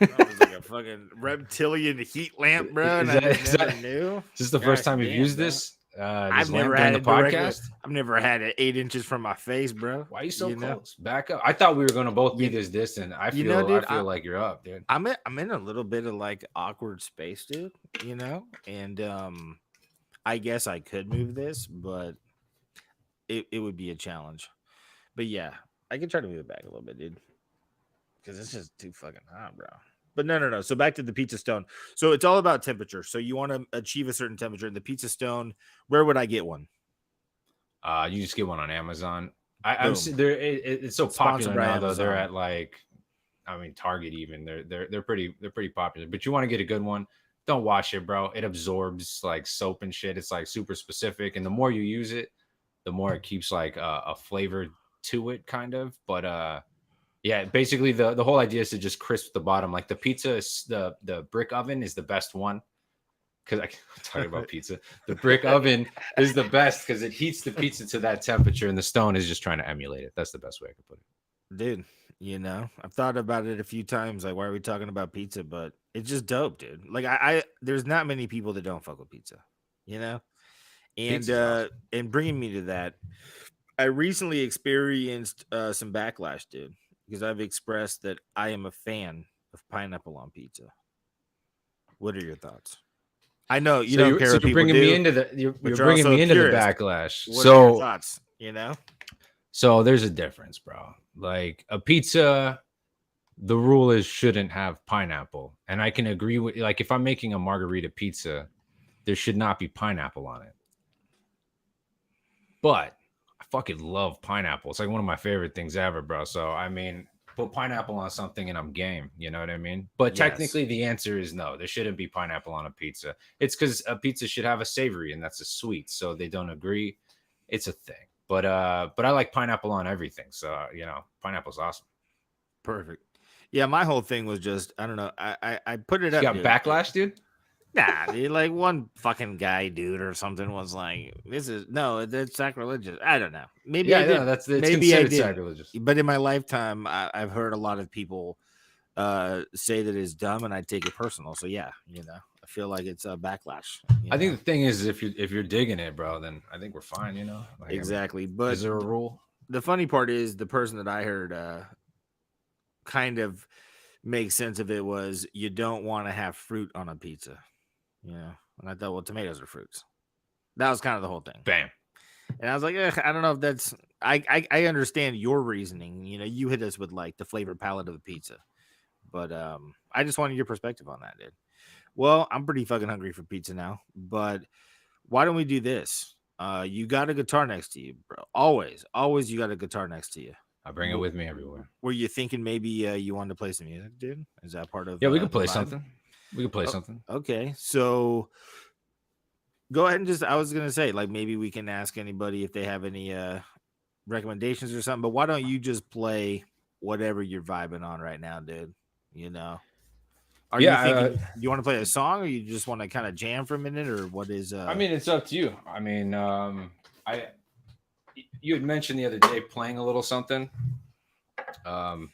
A: That was like a fucking reptilian heat lamp, bro, and
B: Is
A: I
B: that
A: just
B: is
A: never
B: that
A: knew.
B: is this the first
A: Gosh
B: time you've
A: damn,
B: used
A: bro.
B: this
A: I've never
B: lamp during
A: had
B: the
A: it directly.
B: podcast?
A: I've never had it 8 inches from my face, bro.
B: Why are you so
A: You know,
B: close? Back up. I thought we were going to both be
A: you,
B: this distant. I
A: you know,
B: feel I
A: dude.
B: feel like you're up, dude.
A: I'm in a little bit of like awkward space, dude. And I guess I could move this, but it would be a challenge. But yeah, I could try to move it back a little bit, dude, because it's just too fucking hot, bro. But no. So back to the pizza stone. So it's all about temperature. So you want to achieve a certain temperature. In the pizza stone, where would I get one?
B: You just get one on Amazon.
A: Boom.
B: There. It's so
A: Sponsored
B: popular
A: by
B: now, though. They're
A: Amazon.
B: at like, I mean, Target even. They're pretty popular. But you want to get a good one. Don't wash it, bro. It absorbs like soap and shit. It's like super specific, and the more you use it, the more it keeps like a flavor to it, kind of. But yeah, basically the whole idea is to just crisp the bottom. Like the pizza is the brick oven is the best one because I'm talking about pizza. The brick oven is the best because it heats the pizza to that temperature, and the stone is just trying to emulate it. That's the best way I could put it.
A: Dude, I've thought about it a few times. Like, why are we talking about pizza? But it's just dope, dude. Like, I there's not many people that don't fuck with pizza, you know.
B: Pizza's awesome.
A: And bringing me to that, I recently experienced some backlash, dude, because I've expressed that I am a fan of pineapple on pizza. What are your thoughts? I know you
B: So
A: don't
B: you're
A: care
B: so
A: what
B: you're
A: people
B: bringing me
A: do,
B: into
A: but
B: you're
A: you're
B: bringing
A: also a
B: me into the
A: purist.
B: backlash.
A: What are your
B: So
A: thoughts? You know?
B: so there's a difference, bro. Like a pizza, the rule is shouldn't have pineapple, and I can agree with like if I'm making a margarita pizza, there should not be pineapple on it. But I fucking love pineapple. It's like one of my favorite things ever, bro. So I mean, put pineapple on something and I'm game. You know what I mean? But
A: Yes.
B: technically, the answer is no. There shouldn't be pineapple on a pizza. It's because a pizza should have a savory and that's a sweet. So they don't agree. It's a thing. But I like pineapple on everything. So pineapple's awesome.
A: Perfect. Yeah, my whole thing was just I don't know. I put it
B: You
A: up,
B: got
A: dude.
B: backlash, dude?
A: Nah, dude, like one fucking guy, dude, or something was like, "This is no, that's sacrilegious." I don't know. Maybe I
B: Yeah, no,
A: didn't.
B: that's it's
A: Maybe I
B: considered
A: didn't.
B: sacrilegious.
A: But in my lifetime, I've heard a lot of people say that it's dumb, and I take it personal. So yeah, I feel like it's a backlash.
B: I think the thing is, if you're digging it, bro, then I think we're fine. Like I mean,
A: Exactly.
B: is
A: But
B: there a rule?
A: the funny part is the person that I heard kind of make sense of it was you don't want to have fruit on a pizza. And I thought, well, tomatoes are fruits. That was kind of the whole thing.
B: Bam.
A: And I was like, I don't know if that's. I understand your reasoning. You hit us with like the flavor palette of the pizza, but I just wanted your perspective on that, dude. Well, I'm pretty fucking hungry for pizza now, but why don't we do this? You got a guitar next to you, bro. Always, you got a guitar next to you.
B: I bring it with me everywhere.
A: Were you thinking maybe you wanted to play some music, dude? Is that part of
B: Yeah, we could
A: the
B: play
A: vibe?
B: something. We could play
A: Oh,
B: something.
A: okay, so go ahead and just. I was gonna say like maybe we can ask anybody if they have any recommendations or something. But why don't you just play whatever you're vibing on right now, dude? You know, are you
B: Yeah,
A: thinking you want to play a song, or you just want to kind of jam for a minute, or what is?
B: I mean, it's up to you. I mean, I you had mentioned the other day playing a little something, and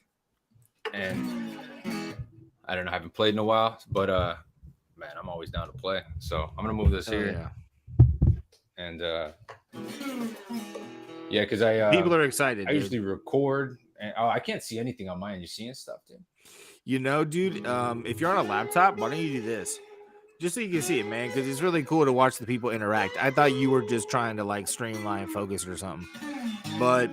B: I don't know, I haven't played in a while, but man, I'm always down to play. So I'm gonna move this
A: Oh
B: here,
A: yeah,
B: and yeah, because I
A: people are excited,
B: I
A: dude.
B: usually record, and I can't see anything on mine. You seeing stuff, dude?
A: Dude. If you're on a laptop, why don't you do this? Just so you can see it, man, because it's really cool to watch the people interact. I thought you were just trying to like streamline focus or something, but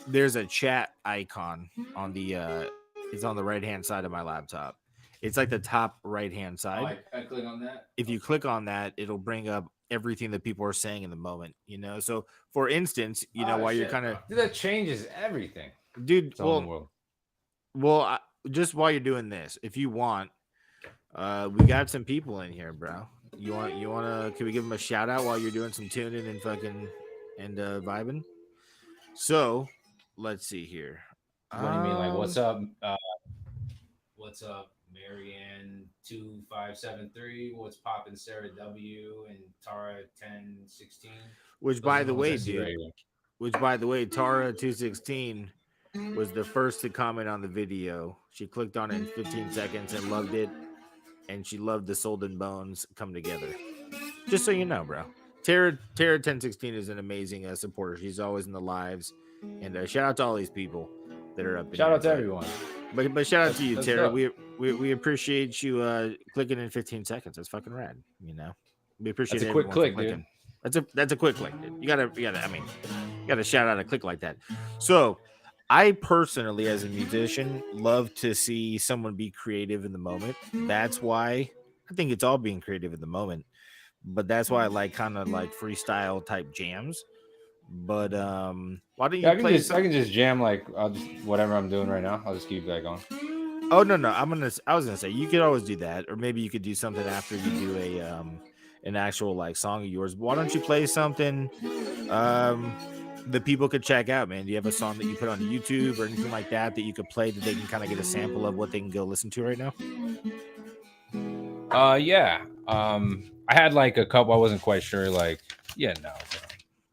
A: there's a chat icon on the it's on the right hand side of my laptop. It's like the top right hand
B: Oh,
A: side.
B: I click on that.
A: If you click on that, it'll bring up everything that people are saying in the moment. So for instance,
B: Oh
A: while you're
B: shit,
A: kind
B: bro.
A: of,
B: Dude, that changes everything.
A: dude,
B: It's all in the world.
A: just while you're doing this, if you want, we got some people in here, bro. You want to can we give them a shout out while you're doing some tuning and fucking and vibing? So let's see here.
B: What do you mean? Like,
A: Um,
B: what's up, Marianne 2573? What's poppin', Sarah W and Tara 1016?
A: which
B: Those are
A: by
B: the
A: the
B: ones I
A: way,
B: see
A: dude,
B: right here.
A: Tara 216 was the first to comment on the video. She clicked on it in 15 seconds and loved it, and she loved the Sold and Bones come together. Just so you know, bro. Tara 1016 is an amazing supporter. She's always in the lives, and shout out to all these people that are up in
B: Shout
A: here.
B: out to everyone.
A: But shout out to you,
B: That's
A: Tara.
B: dope.
A: We appreciate you clicking in 15 seconds. That's fucking rad. We appreciate
B: That's a quick
A: everyone for
B: click, dude.
A: clicking. That's a quick click, dude. You gotta. I mean, you gotta shout out a click like that. So, I personally, as a musician, love to see someone be creative in the moment. That's why I think it's all being creative in the moment. But that's why I like kind of like freestyle type jams. But why don't
B: Yeah,
A: you play
B: I
A: some?
B: can just jam like I'll just whatever I'm doing right now. I'll just keep that going.
A: Oh no, I was gonna say you could always do that, or maybe you could do something after you do an actual like song of yours. Why don't you play something? Um, the people could check out, man? Do you have a song that you put on YouTube or anything like that that you could play that they can kind of get a sample of what they can go listen to right now?
B: Yeah. I had like a couple. I wasn't quite sure. Like, yeah, no, bro.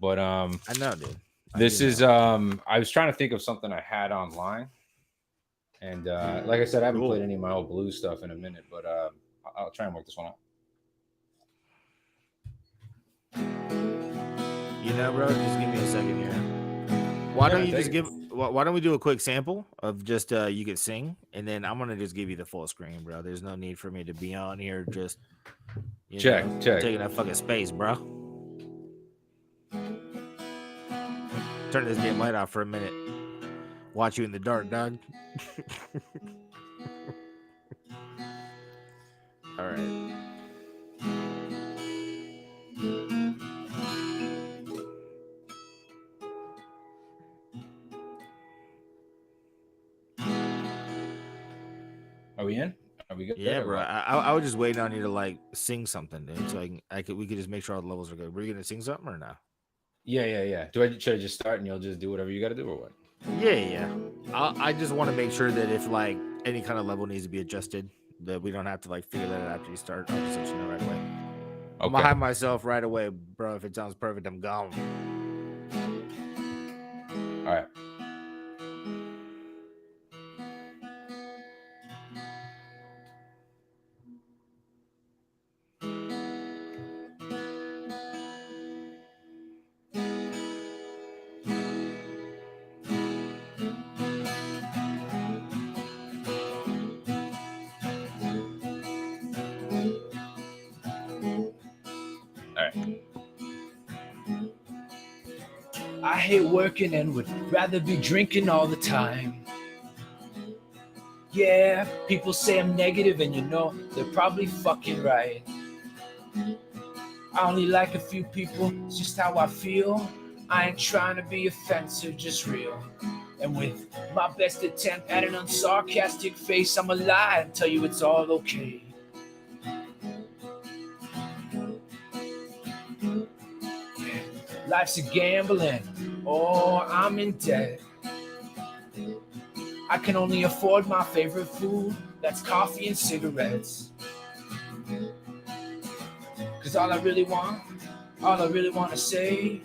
B: But
A: I know, dude. I do
B: this is
A: know.
B: I was trying to think of something I had online, and like I said, I haven't played
A: Cool.
B: any of my old blues stuff in a minute, but I'll try and work this one out.
A: You know, bro. Just give me a second here. Why
B: Yeah,
A: don't
B: man,
A: you
B: take
A: just
B: it.
A: give? Why don't we do a quick sample of just you could sing, and then I'm gonna just give you the full screen, bro. There's no need for me to be on here just
B: Check, check.
A: taking that fucking space, bro. Turn this damn light off for a minute. Watch you in the dark, dog. All right.
B: Are we in? Are we good or
A: Yeah,
B: what?
A: bro. I was just waiting on you to like sing something, dude. So I could we could just make sure all the levels are good. Were you gonna sing something or no?
B: Yeah, yeah, yeah. Do I should I just start and you'll just do whatever you got to do or what?
A: Yeah, yeah. I just want to make sure that if like any kind of level needs to be adjusted, that we don't have to like figure that out after you start. I'll just let you know right away. I'm gonna
B: Okay.
A: hide myself right away, bro. If it sounds perfect, I'm gone.
B: All right. All right. I hate working and would rather be drinking all the time. Yeah, people say I'm negative, and you know, they're probably fucking right. I only like a few people, it's just how I feel. I ain't trying to be offensive, just real. And with my best attempt at an unsarcastic face, I'ma lie and tell you it's all okay. Life's a gambling, or I'm in debt. I can only afford my favorite food, that's coffee and cigarettes. Cause all I really want to say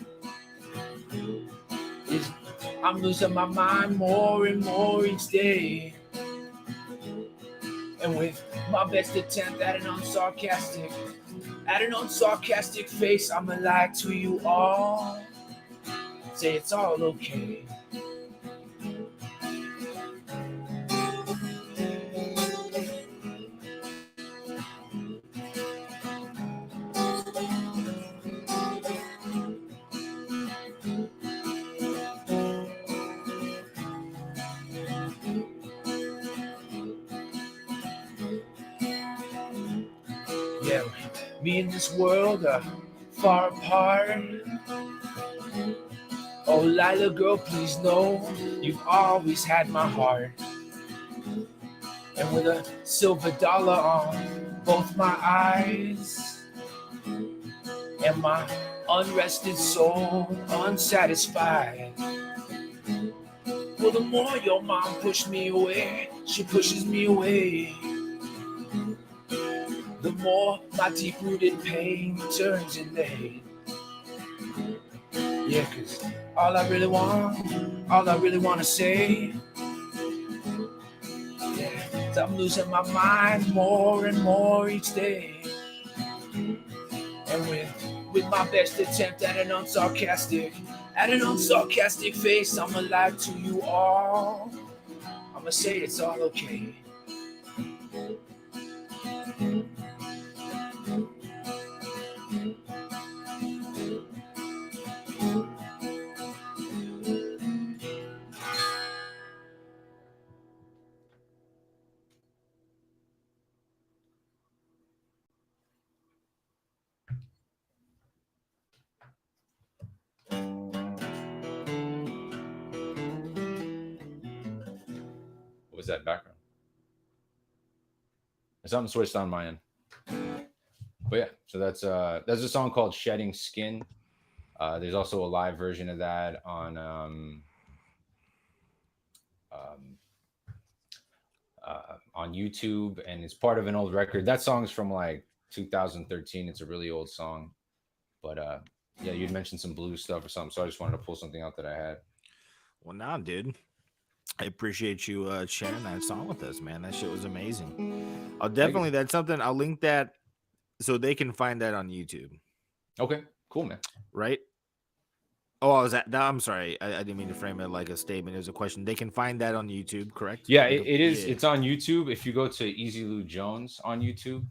B: is I'm losing my mind more and more each day. And with my best attempt at an unsarcastic face, I'ma lie to you all. Say it's all okay. Yeah, me and this world are far apart. Oh, Lila girl, please know you've always had my heart. And with a silver dollar on both my eyes, and my unrested soul unsatisfied. Well, the more your mom pushed me away, she pushes me away. The more my deep-rooted pain turns into hate. Yeah, cause all I really want to say, yeah, is I'm losing my mind more and more each day. And with my best attempt at an unsarcastic face, I'ma lie to you all. I'ma say it's all okay. What was that background? Something switched on my end. But yeah, so that's a song called "Shedding Skin." There's also a live version of that um, on YouTube, and it's part of an old record. That song's from like 2013. It's a really old song, but yeah, you'd mentioned some blues stuff or something, so I just wanted to pull something out that I had.
A: Well, now, dude, I appreciate you sharing that song with us, man. That shit was amazing. I'll
B: Thank you.
A: definitely, that's something, I'll link that so they can find that on YouTube,
B: Okay, cool, man.
A: right? Oh, I was at, no, I'm sorry. I didn't mean to frame it like a statement. It was a question. They can find that on YouTube, correct?
B: Yeah,
A: They can,
B: it is.
A: yeah.
B: It's on YouTube. If you go to Easy Lou Jones on YouTube,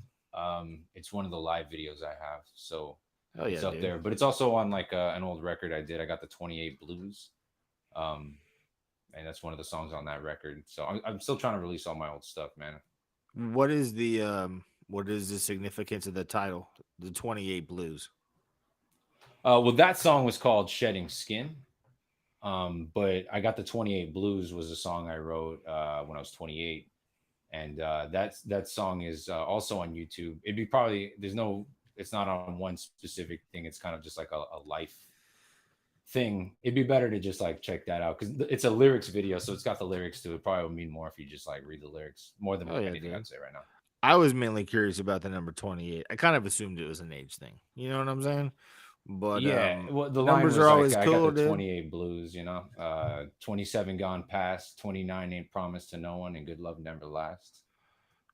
B: it's one of the live videos I have, so
A: Oh,
B: it's
A: yeah,
B: up
A: dude.
B: there. But it's also on like an old record I did. I got the 28 Blues, um, and that's one of the songs on that record. So I'm still trying to release all my old stuff, man.
A: What is the significance of the title? The 28 Blues.
B: Well, that song was called Shedding Skin. But I got the 28 Blues was a song I wrote when I was 28, and that song is also on YouTube. It'd be probably there's no it's not on one specific thing. It's kind of just like a life thing. It'd be better to just like check that out because it's a lyrics video, so it's got the lyrics to it. Probably would mean more if you just like read the lyrics more than
A: Oh, yeah,
B: anything
A: dude.
B: I'd say right now.
A: I was mainly curious about the number 28. I kind of assumed it was an age thing. You know what I'm saying? But
B: Yeah, well, the line
A: numbers
B: was
A: are
B: like,
A: always
B: I got
A: cool,
B: the
A: dude.
B: 28 blues, 27 gone past, 29 ain't promised to no one, and good love never lasts.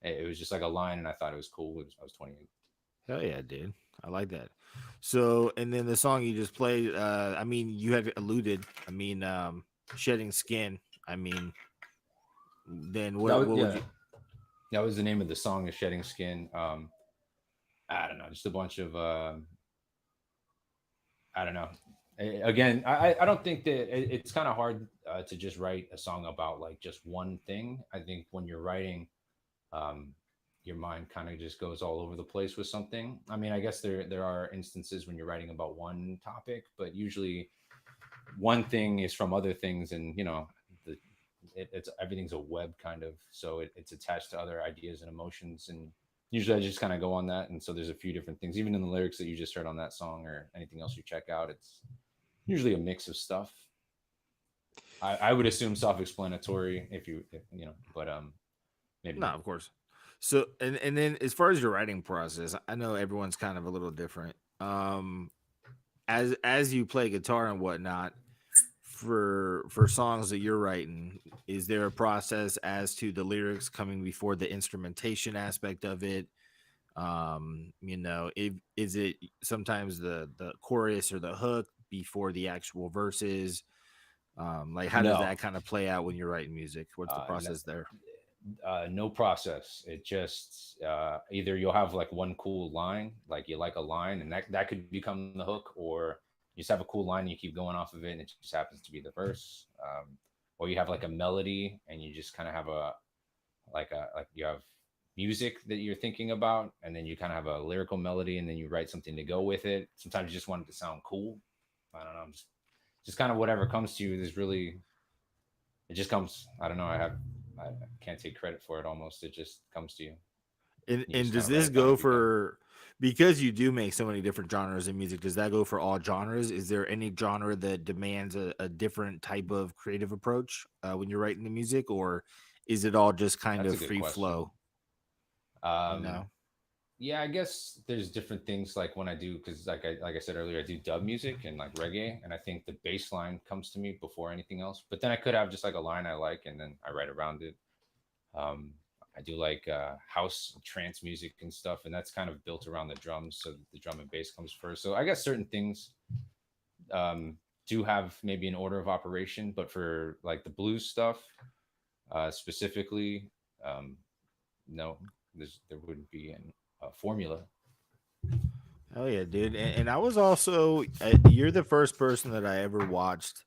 B: It was just like a line, and I thought it was cool. I was 28.
A: Hell yeah, dude. I like that. So, and then the song you just played, I mean, you had alluded, I mean, shedding skin. I mean, then
B: That was,
A: what would
B: yeah,
A: you
B: that was the name of the song, is Shedding Skin. I don't know, just a bunch of, I don't know. Again, I don't think that it's kind of hard to just write a song about like just one thing. I think when you're writing, um, your mind kind of just goes all over the place with something. I mean, I guess there are instances when you're writing about one topic, but usually one thing is from other things, and the it's everything's a web kind of, so it's attached to other ideas and emotions, and usually I just kind of go on that, and so there's a few different things, even in the lyrics that you just heard on that song or anything else you check out. It's usually a mix of stuff. I would assume self-explanatory if but maybe
A: No,
B: not.
A: of course. So, and then as far as your writing process, I know everyone's kind of a little different. As you play guitar and whatnot, for songs that you're writing, is there a process as to the lyrics coming before the instrumentation aspect of it? Is it sometimes the chorus or the hook before the actual verses? Like how does
B: No,
A: that kind of play out when you're writing music? What's the
B: no,
A: process there?
B: no process. It just either you'll have like one cool line, like you like a line, and that could become the hook, or you just have a cool line and you keep going off of it, and it just happens to be the verse. Or you have like a melody, and you just kind of have like you have music that you're thinking about, and then you kind of have a lyrical melody, and then you write something to go with it. Sometimes you just want it to sound cool. I don't know, just kind of whatever comes to you. There's really it just comes. I don't know. I can't take credit for it. Almost, it just comes to you. You
A: And
B: just kind
A: does
B: of write
A: this
B: it down
A: go
B: as you go.
A: for, because you do make so many different genres of music, does that go for all genres? Is there any genre that demands a different type of creative approach when you're writing the music, or is it all just kind
B: That's
A: of
B: a good
A: free
B: question.
A: flow? You
B: Um,
A: know?
B: yeah, I guess there's different things like when I do, because like I said earlier, I do dub music and like reggae, and I think the bass line comes to me before anything else. But then I could have just like a line I like, and then I write around it. Um, I do like house and trance music and stuff, and that's kind of built around the drums, so the drum and bass comes first. So I guess certain things um, do have maybe an order of operation, but for like the blues stuff specifically, um, no, there wouldn't be a formula.
A: Oh yeah, dude. And I was also you're the first person that I ever watched.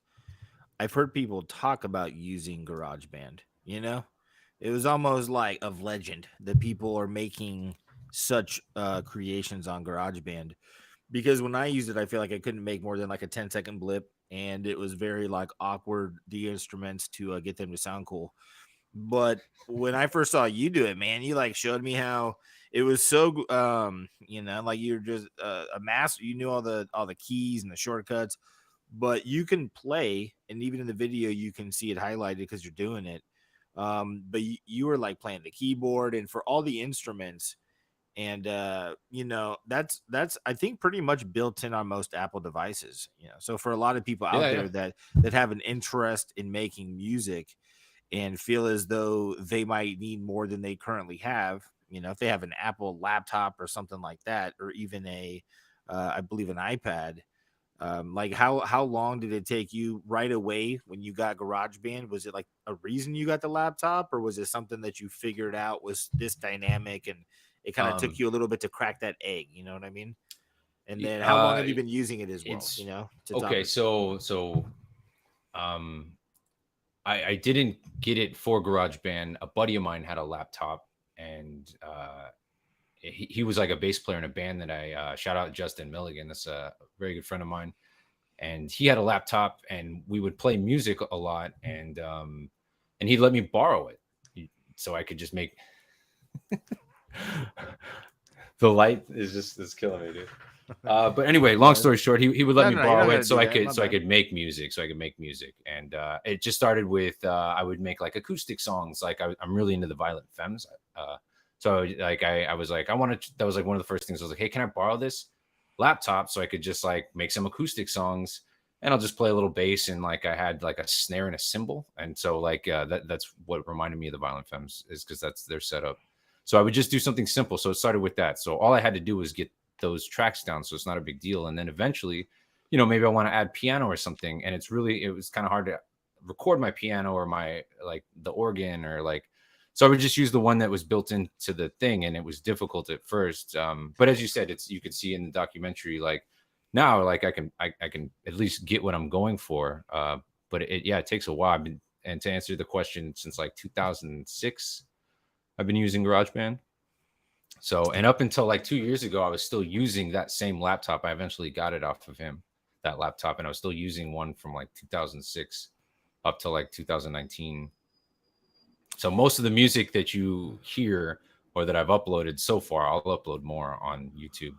A: I've heard people talk about using GarageBand. You know, it was almost like of legend that people are making such creations on GarageBand, because when I used it, I feel like I couldn't make more than like a 10-second blip, and it was very like awkward the instruments to get them to sound cool. But when I first saw you do it, man, you like showed me how it was so like you're just a master. You knew all the keys and the shortcuts, but you can play, and even in the video you can see it highlighted because you're doing it. But you were like playing the keyboard and for all the instruments, and that's I think pretty much built in on most Apple devices. So for a lot of people out
B: Yeah, yeah.
A: there that have an interest in making music and feel as though they might need more than they currently have, if they have an Apple laptop or something like that, or even a I believe an iPad. Like how long did it take you right away when you got GarageBand? Was it like a reason you got the laptop, or was it something that you figured out was this dynamic and it kind of took
B: Um,
A: you a little bit to crack that egg? You know what I mean? And
B: y-
A: then how long
B: uh,
A: have you been using it as well?
B: it's
A: To top
B: okay.
A: it.
B: Um, I didn't get it for GarageBand. A buddy of mine had a laptop, and he was like a bass player in a band that I shout out Justin Milligan. That's a very good friend of mine, and he had a laptop, and we would play music a lot, and he'd let me borrow it, so I could just make. The light is just is killing me, dude. But anyway, long
A: Uh,
B: story short, he would let
A: no,
B: me
A: no, no, you
B: borrow
A: don't got
B: it
A: to do that. My
B: so I
A: bad.
B: could make music, and it just started with I would make like acoustic songs. Like I'm really into the Violent Femmes, so like I was like I wanted that was like one of the first things I was like, hey, can I borrow this laptop so I could just like make some acoustic songs, and I'll just play a little bass, and like I had like a snare and a cymbal, and so like that's what reminded me of the Violent Femmes is because that's their setup. So I would just do something simple. So it started with that. So all I had to do was get those tracks down, so it's not a big deal. And then eventually, maybe I want to add piano or something, and it was kind of hard to record my piano or my like the organ or like. So I would just use the one that was built into the thing, and it was difficult at first. But as you said, it's you could see in the documentary like now like I can at least get what I'm going for. But yeah, it takes a while. And to answer the question, since like 2006, I've been using GarageBand. So, and up until like 2 years ago, I was still using that same laptop. I eventually got it off of him, that laptop, and I was still using one from like 2006 up to like 2019. So, most of the music that you hear or that I've uploaded so far, I'll upload more on YouTube.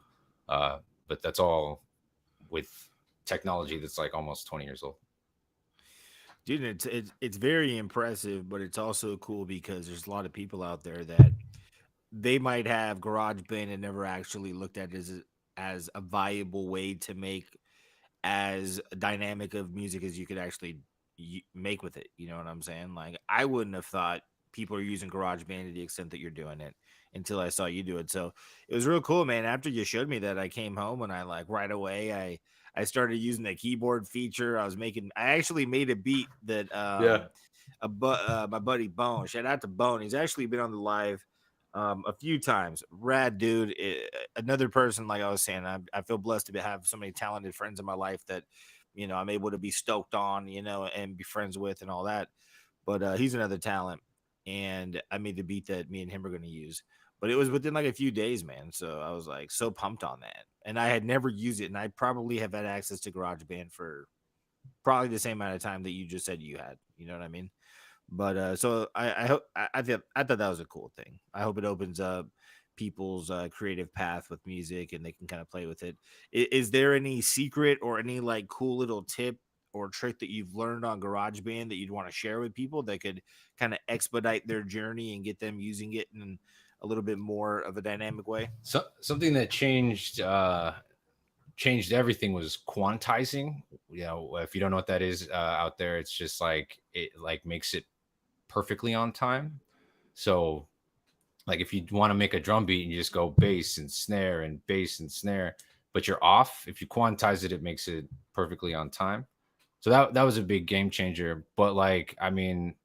B: Uh, but that's all with technology that's like almost 20 years old.
A: Dude, it's very impressive, but it's also cool because there's a lot of people out there that they might have GarageBand and never actually looked at it as a viable way to make as dynamic of music as you could actually make with it. You know what I'm saying? Like I wouldn't have thought people are using GarageBand to the extent that you're doing it until I saw you do it. So it was real cool, man. After you showed me that, I came home and I like right away I started using the keyboard feature. I actually made a beat that
B: Yeah.
A: my buddy Bone. Shout out to Bone. He's actually been on the live a few times. Rad dude. Another person, like I was saying, I feel blessed to have so many talented friends in my life that I'm able to be stoked on, and be friends with and all that. But he's another talent, and I made the beat that me and him are going to use. But it was within like a few days, man. So I was like so pumped on that, and I had never used it, and I probably have had access to GarageBand for probably the same amount of time that you just said you had. You know what I mean? But so I hope I thought that was a cool thing. I hope it opens up people's creative path with music and they can kind of play with it. Is there any secret or any like cool little tip or trick that you've learned on GarageBand that you'd want to share with people that could kind of expedite their journey and get them using it in a little bit more of a dynamic way?
B: So something that changed everything was quantizing. If you don't know what that is out there, it's just like it like makes it perfectly on time. So like if you want to make a drum beat and you just go bass and snare, but you're off, if you quantize it, it makes it perfectly on time. So that was a big game changer. But like, I mean,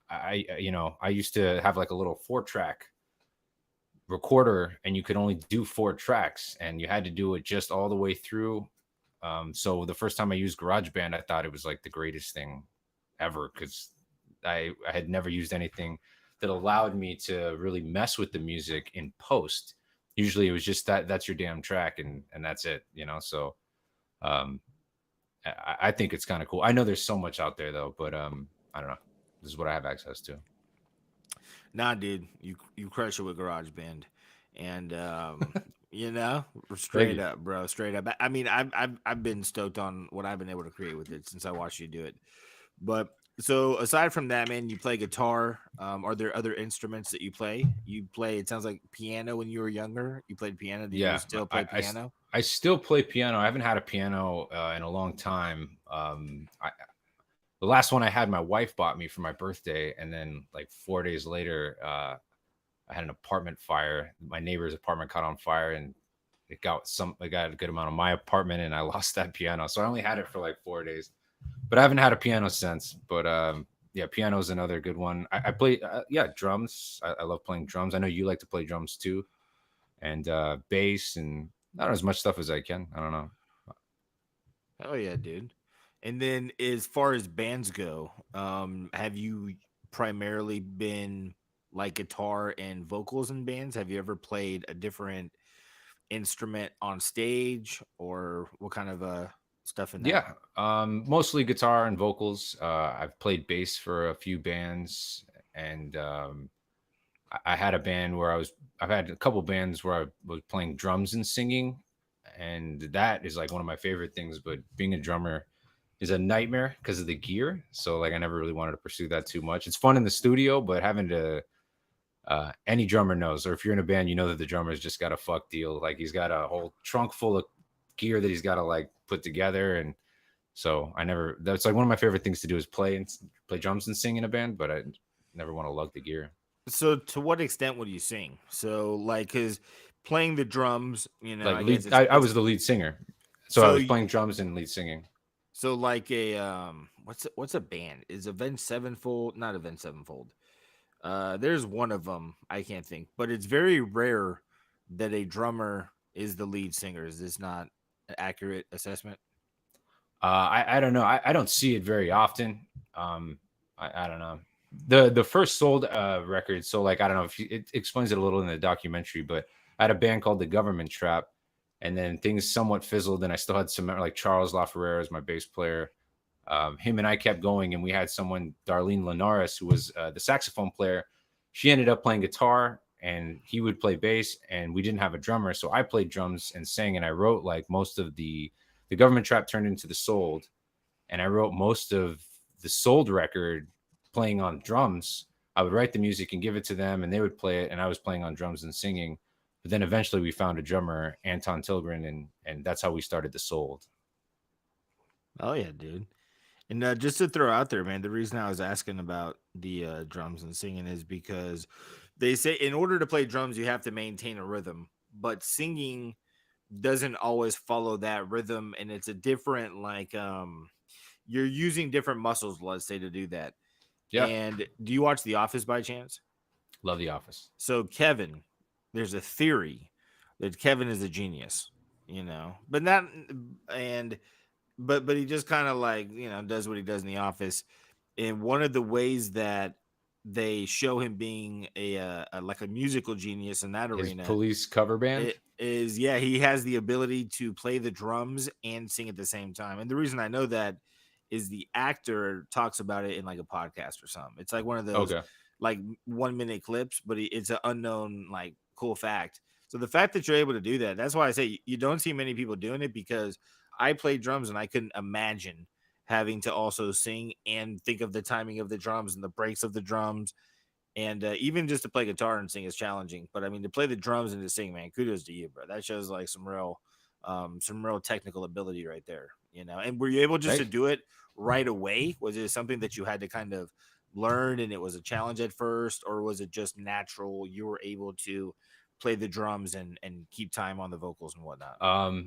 B: I used to have like a little 4 track recorder, and you could only do 4 tracks, and you had to do it just all the way through. So the first time I used GarageBand, I thought it was like the greatest thing ever because I had never used anything that allowed me to really mess with the music in post. Usually it was just that's your damn track, and that's it. So um, I think it's kind of cool. I know there's so much out there though, but I don't know. This is what I have access to.
A: Nah, dude, you crush it with GarageBand, and you know,
B: Thank
A: straight
B: you.
A: up, bro, straight up. I mean, I've been stoked on what I've been able to create with it since I watched you do it. But so aside from that, man, you play guitar. Are there other instruments that you play? You play. It sounds like piano when you were younger. You played piano. Do you
B: Yeah,
A: still play piano?
B: I still play piano. I haven't had a piano in a long time. The last one I had, my wife bought me for my birthday, and then like 4 days later, I had an apartment fire. My neighbor's apartment caught on fire, and it got a good amount of my apartment, and I lost that piano. So I only had it for like 4 days, but I haven't had a piano since. But yeah, piano is another good one. I play, yeah, drums. I love playing drums. I know you like to play drums too, and bass, and not as much stuff as I can. I don't know.
A: Oh yeah, dude. And then as far as bands go, have you primarily been like guitar and vocals in bands? Have you ever played a different instrument on stage or what kind of stuff in that?
B: Yeah, mostly guitar and vocals. I've played bass for a few bands, and I had a band where I've had a couple bands where I was playing drums and singing, and that is like one of my favorite things. But being a drummer is a nightmare because of the gear. So like I never really wanted to pursue that too much. It's fun in the studio, but having to any drummer knows, or if you're in a band, you know that the drummer's just got a fuck deal. Like he's got a whole trunk full of gear that he's got to like put together, and so I never. That's like one of my favorite things to do is play drums and sing in a band, but I never want to lug the gear.
A: So to what extent would you sing? So like cuz playing the drums,
B: Like
A: I guess
B: lead,
A: it's
B: I
A: it's
B: was the lead singer, so I
A: so
B: was
A: you,
B: playing drums and lead singing.
A: so like a what's a band? Is Avenged Sevenfold, not Avenged Sevenfold. There's one of them I can't think, but it's very rare that a drummer is the lead singer. Is this not an accurate assessment?
B: I don't know. I don't see it very often. I don't know. The first sold record. So like I don't know if it explains it a little in the documentary, but I had a band called the Government Trap, and then things somewhat fizzled, and I still had some like Charles LaFerrera as my bass player. Him and I kept going, and we had someone, Darlene Linares, who was the saxophone player. She ended up playing guitar, and he would play bass, and we didn't have a drummer, so I played drums and sang, and I wrote like most of the Government Trap turned into the Sold, and I wrote most of the Sold record playing on drums. I would write the music and give it to them, and they would play it, and I was playing on drums and singing. But then eventually we found a drummer, Anton Tilgren, and that's how we started the Sold.
A: Oh yeah, dude. And just to throw out there, man, the reason I was asking about the drums and singing is because they say in order to play drums, you have to maintain a rhythm, but singing doesn't always follow that rhythm, and it's a different you're using different muscles, let's say, to do that.
B: Yeah,
A: And do you watch The Office by chance?
B: love The Office.
A: So Kevin, there's a theory that Kevin is a genius, but not and but he just kind of like does what he does in the office. And one of the ways that they show him being a like a musical genius in that
B: His
A: arena
B: Police cover band.
A: it is, yeah, he has the ability to play the drums and sing at the same time. And the reason I know that is the actor talks about it in like a podcast or something. It's like one of those
B: Okay.
A: like 1 minute clips, but it's an unknown like cool fact. So the fact that you're able to do that, that's why I say you don't see many people doing it, because I played drums and I couldn't imagine having to also sing and think of the timing of the drums and the breaks of the drums. And even just to play guitar and sing is challenging. But I mean, to play the drums and to sing, man, kudos to you, bro. That shows like some real technical ability right there. And were you able just to
B: Thank you.
A: do it right away? Was it something that you had to kind of learn and it was a challenge at first, or was it just natural? You were able to play the drums and keep time on the vocals and whatnot.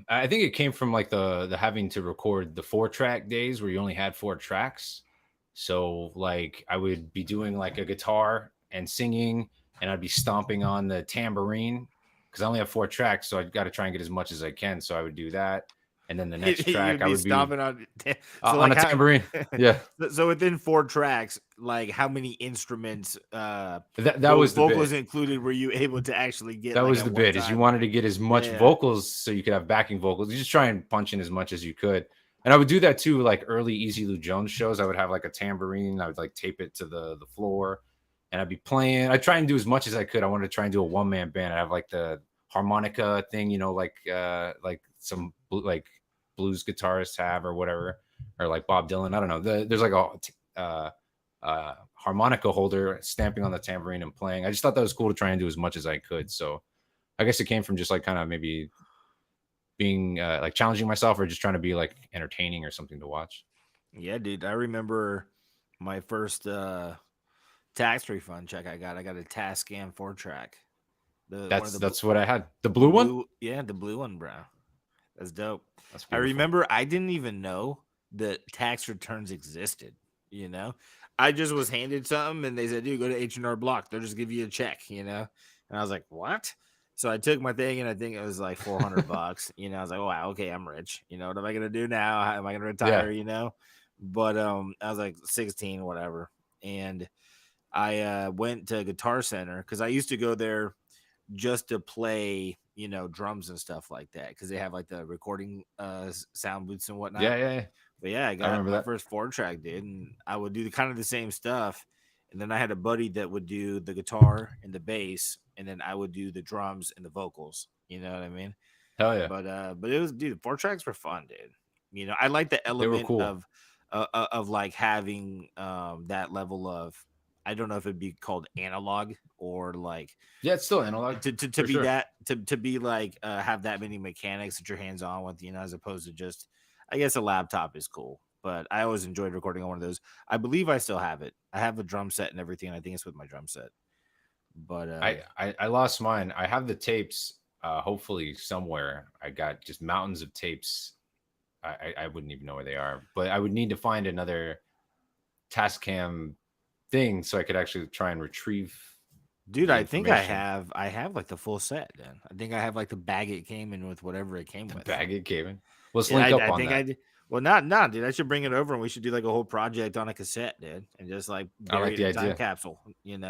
B: I think it came from like the having to record the 4 track days where you only had 4 tracks. So like I would be doing like a guitar and singing, and I'd be stomping on the tambourine because I only have 4 tracks, so I've got to try and get as much as I can. So I would do that, and then the next track
A: You'd
B: I
A: be
B: would be
A: stomping on. So
B: on
A: like
B: a
A: how?
B: tambourine. Yeah,
A: So within 4 tracks, like how many instruments,
B: that was the
A: vocals
B: bit.
A: included, were you able to actually get
B: That
A: like
B: was
A: at
B: the
A: one
B: bit, is you
A: time?
B: wanted to get as much
A: Yeah.
B: vocals so you could have backing vocals. You just try and punch in as much as you could. And I would do that too, like early Easy Lou Jones shows. I would have like a tambourine. I would like tape it to the floor, and I'd be playing. I try and do as much as I could. I wanted to try and do a one man band. I have like the harmonica thing, like some like blues guitarists have or whatever, or like Bob Dylan. I don't know. There's like harmonica holder stamping on the tambourine and playing. I just thought that was cool to try and do as much as I could. So I guess it came from just like kind of maybe being like challenging myself or just trying to be like entertaining or something to watch.
A: Yeah, dude. I remember my first tax refund check I got. I got a Tascam 4 track. The one of
B: That's what I had. The
A: the
B: blue one.
A: blue, yeah, the blue one, bro. That's dope.
B: That's
A: I
B: beautiful.
A: remember I didn't even know that tax returns existed. You know, I just was handed something and they said, "Dude, go to H&R Block. They'll just give you a check." You know, and I was like, "What?" So I took my thing and I think it was like $400. You know, I was like, "Wow, okay, I'm rich. You know, what am I gonna do now? How am I gonna
B: Yeah.
A: retire?" You know, but I was like 16, whatever, and I went to Guitar Center because I used to go there just to play, drums and stuff like that because they have like the recording sound booths and whatnot.
B: Yeah. Yeah. Yeah.
A: But yeah, I
B: I
A: got
B: remember
A: my
B: that.
A: first 4 track, dude, and I would do the kind of the same stuff. And then I had a buddy that would do the guitar and the bass, and then I would do the drums and the vocals. You know what I mean?
B: Hell yeah.
A: But it was, dude, 4 tracks were fun, dude. I like the
B: They were
A: element
B: cool.
A: of like having that level of, I don't know if it'd be called analog or like
B: Yeah, it's still analog
A: to
B: for
A: be
B: sure.
A: that to be like have that many mechanics that you're hands on with, as opposed to just, I guess a laptop is cool. But I always enjoyed recording on one of those. I believe I still have it. I have a drum set and everything, and I think it's with my drum set. But
B: I lost mine. I have the tapes. Hopefully somewhere. I got just mountains of tapes. I wouldn't even know where they are, but I would need to find another Tascam thing so I could actually try and retrieve
A: dude,
B: the
A: I think I
B: information.
A: have I have like the full set. Then I think I have like the bag it came in with, whatever it came
B: The
A: with.
B: bag it came in. Let's
A: Yeah,
B: link up
A: I
B: on
A: think I
B: that.
A: did. Well, not, dude. I should bring it over and we should do like a whole project on a cassette, dude, and just like
B: I
A: bury
B: like
A: it in
B: the
A: a time
B: idea.
A: capsule, and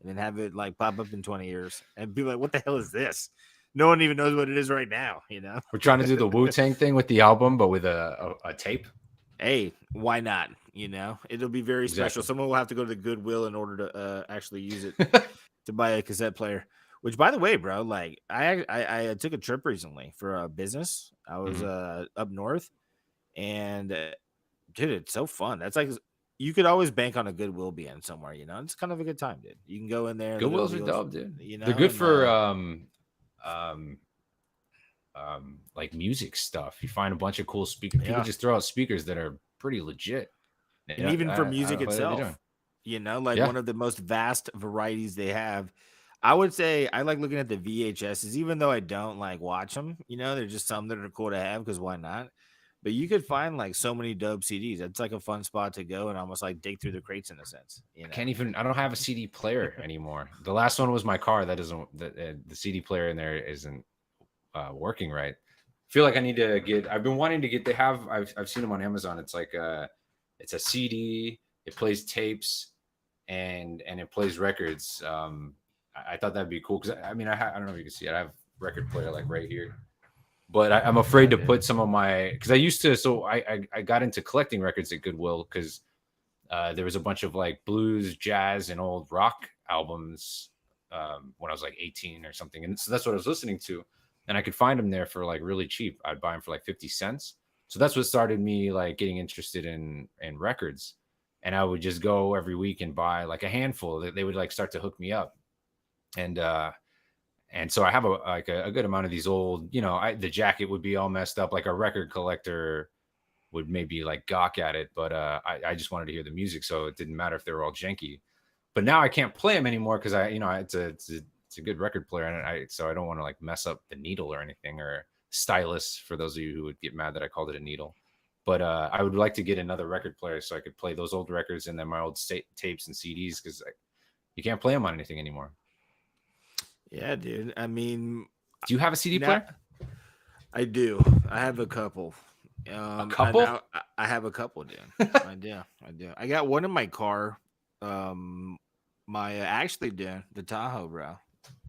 A: then have it like pop up in 20 years and be like, "What the hell is this?" No one even knows what it is right now.
B: We're trying to do the Wu Tang thing with the album, but with a tape.
A: Hey, why not? It'll be very special.
B: Exactly.
A: Someone will have to go to the Goodwill in order to actually use it to buy a cassette player. Which, by the way, bro, like I took a trip recently for a business. I was
B: Hmm.
A: up north, and dude, it's so fun. That's like you could always bank on a Goodwill being somewhere. It's kind of a good time, dude. You can go in there, look at all
B: Goodwills
A: the
B: are
A: deals,
B: dope, dude.
A: you
B: They're
A: know,
B: good
A: and
B: for um like music stuff. You find a bunch of cool speakers. People
A: yeah,
B: just throw out speakers that are pretty legit.
A: and
B: Yeah,
A: even for
B: I
A: music
B: what are they doing?
A: itself, like
B: Yeah,
A: one of the most vast varieties they have. I would say I like looking at the VHSs, even though I don't like watch them. There's just some that are cool to have because why not? But you could find like so many dope CDs. It's like a fun spot to go and almost like dig through the crates in a sense.
B: I can't even. I don't have a CD player anymore. The last one was my car. That doesn't. The CD player in there isn't working right. I feel like I need to get. I've been wanting to get. They have. I've seen them on Amazon. It's like it's a CD. It plays tapes, and it plays records. I thought that'd be cool because I mean I don't know if you can see it. I have record player like right here, but I'm afraid
A: Yeah,
B: to
A: dude.
B: put some of my because I used to. So I got into collecting records at Goodwill because there was a bunch of like blues, jazz, and old rock albums when I was like 18 or something, and so that's what I was listening to, and I could find them there for like really cheap. I'd buy them for like 50 cents. So that's what started me like getting interested in records, and I would just go every week and buy like a handful. They would like start to hook me up, and so I have a good amount of these old. The jacket would be all messed up, like a record collector would maybe like gawk at it, but I just wanted to hear the music, so it didn't matter if they were all janky. But now I can't play them anymore because it's a good record player, and so I don't want to like mess up the needle or anything or stylus for those of you who would get mad that I called it a needle. But I would like to get another record player so I could play those old records and then my old tapes and CDs because you can't play them on anything anymore.
A: Yeah, dude. I mean,
B: Do you have a CD
A: now
B: player?
A: I do. I have a couple.
B: A
A: And
B: couple?
A: I have a couple, dude. I do. I do. I got one in my car. My actually, dude, the Tahoe, bro,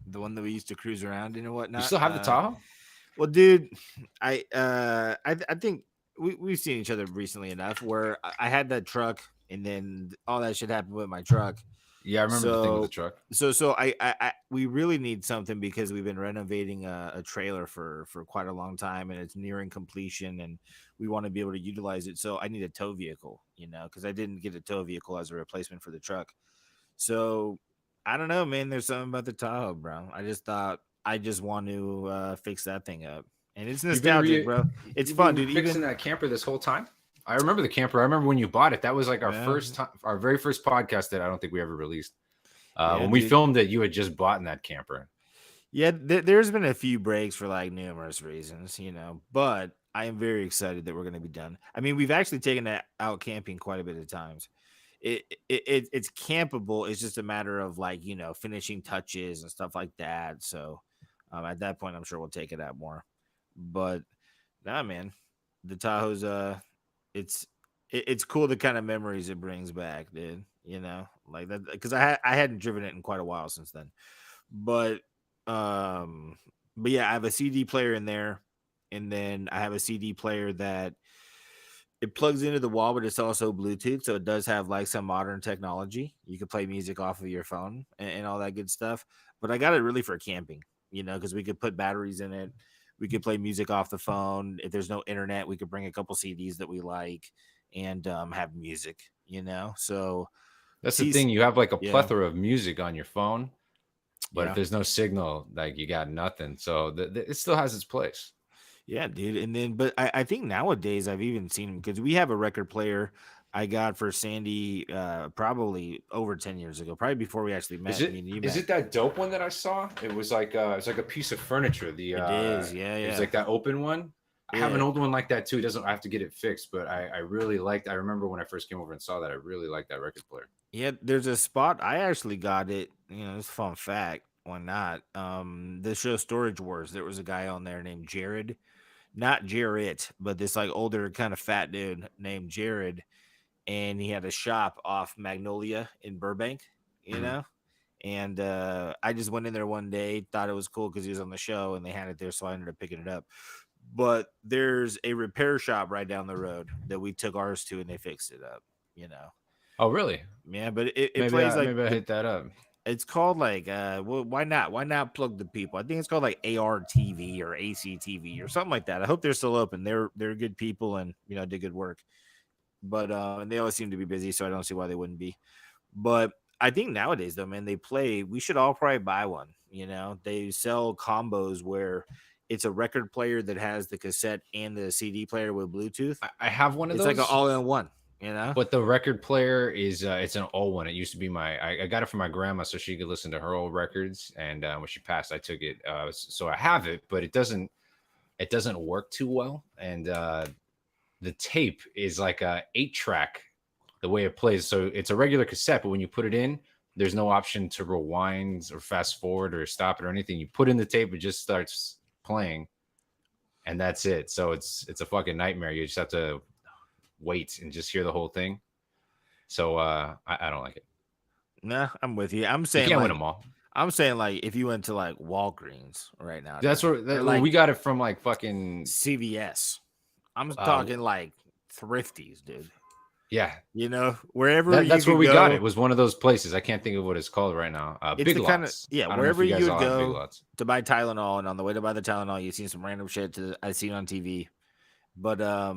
A: the one that we used to cruise around in and
B: You
A: whatnot.
B: still have the Tahoe?
A: Well, dude, I think we've seen each other recently enough where I had that truck, and then all that shit happened with my truck.
B: Yeah, I remember the thing with the
A: So
B: truck.
A: so we really need something because we've been renovating a trailer for quite a long time and it's nearing completion and we want to be able to utilize it. So I need a tow vehicle, because I didn't get a tow vehicle as a replacement for the truck. So I don't know, man. There's something about the Tahoe, bro. I just thought I just want to fix that thing up, and it's
B: You've been
A: nostalgic, bro. It's
B: you've
A: fun,
B: been
A: dude.
B: fixing
A: Even
B: that camper this whole time. I remember the camper. I remember when you bought it. That was like our
A: yeah,
B: first time, our very first podcast that I don't think we ever released.
A: yeah,
B: When we
A: dude.
B: filmed it, you had just bought in that camper.
A: Yeah, there's been a few breaks for like numerous reasons, but I am very excited that we're going to be done. I mean, we've actually taken that out camping quite a bit of times. It's campable. It's just a matter of like finishing touches and stuff like that. So at that point, I'm sure we'll take it out more. But nah, man, the Tahoe's it's it's cool the kind of memories it brings back, dude. Like that because I hadn't driven it in quite a while since then. But um but yeah, I have a CD player in there, and then I have a CD player that it plugs into the wall, but it's also Bluetooth, so it does have like some modern technology. You can play music off of your phone and all that good stuff. But I got it really for camping, because we could put batteries in it. We could play music off the phone. If there's no internet, we could bring a couple CDs that we like and have music. So
B: That's the
A: see,
B: thing. You have like a
A: yeah,
B: plethora of music on your phone, but if
A: yeah.
B: there's no signal, like you got nothing. So it still has its place.
A: Yeah, dude. And then, but I think nowadays I've even seen him because we have a record player I got for Sandy probably over 10 years ago, probably before we actually
B: Is
A: met. Me
B: it
A: and you
B: is
A: met.
B: it that dope one that I saw? It's like a piece of furniture.
A: It is. Yeah,
B: It was
A: yeah.
B: like that open one. I have an
A: Yeah.
B: old one like that too. It doesn't I have to get it fixed, but I really liked. I remember when I first came over and saw that. I really liked that record player.
A: Yeah. There's a spot. I actually got it. It's a fun fact. Why not? The show Storage Wars, there was a guy on there named Jared. Not Jarrett, but this like older kind of fat dude named Jared. And he had a shop off Magnolia in Burbank, you
B: Mhm.
A: know? And I just went in there one day, thought it was cool because he was on the show and they had it there. So I ended up picking it up. But there's a repair shop right down the road that we took ours to and they fixed it up, you know.
B: Oh, really?
A: Yeah, but it plays like
B: Maybe I hit that up.
A: it's called like well, why not? Why not plug the people? I think it's called like ARTV or ACTV or something like that. I hope they're still open. They're good people and did good work. But and they always seem to be busy, so I don't see why they wouldn't be. But I think nowadays though, man, they play. We should all probably buy one. They sell combos where it's a record player that has the cassette and the CD player with Bluetooth.
B: I have one of
A: It's like an
B: those.
A: all-in-one. You know?
B: But the record player is it's an old one. It used to be I got it from my grandma so she could listen to her old records. And when she passed, I took it. So I have it, but it doesn't work too well. And the tape is like a 8-track the way it plays. So it's a regular cassette, but when you put it in, there's no option to rewind or fast forward or stop it or anything. You put in the tape, it just starts playing, and that's it. So it's a fucking nightmare. You just have to wait and just hear the whole thing. So I don't like it.
A: Nah, I'm with you. I'm
B: You
A: saying
B: can't win
A: like
B: them all.
A: if you went to like Walgreens right now,
B: That's
A: dude,
B: where
A: or
B: well,
A: like
B: we got it from like fucking
A: CVS. I'm
B: uh
A: talking like thrifties, dude.
B: yeah.
A: Wherever you
B: That's where
A: could
B: we got it.
A: go.
B: It was one of those places. I can't think of what it's called right now.
A: It's
B: Big
A: the kind of
B: Lots.
A: yeah,
B: I don't know if
A: wherever
B: you
A: you
B: guys
A: would
B: all have Big
A: go
B: Lots.
A: to buy Tylenol, and on the way to buy the Tylenol, you seen some random shit I seen on TV. But
B: Are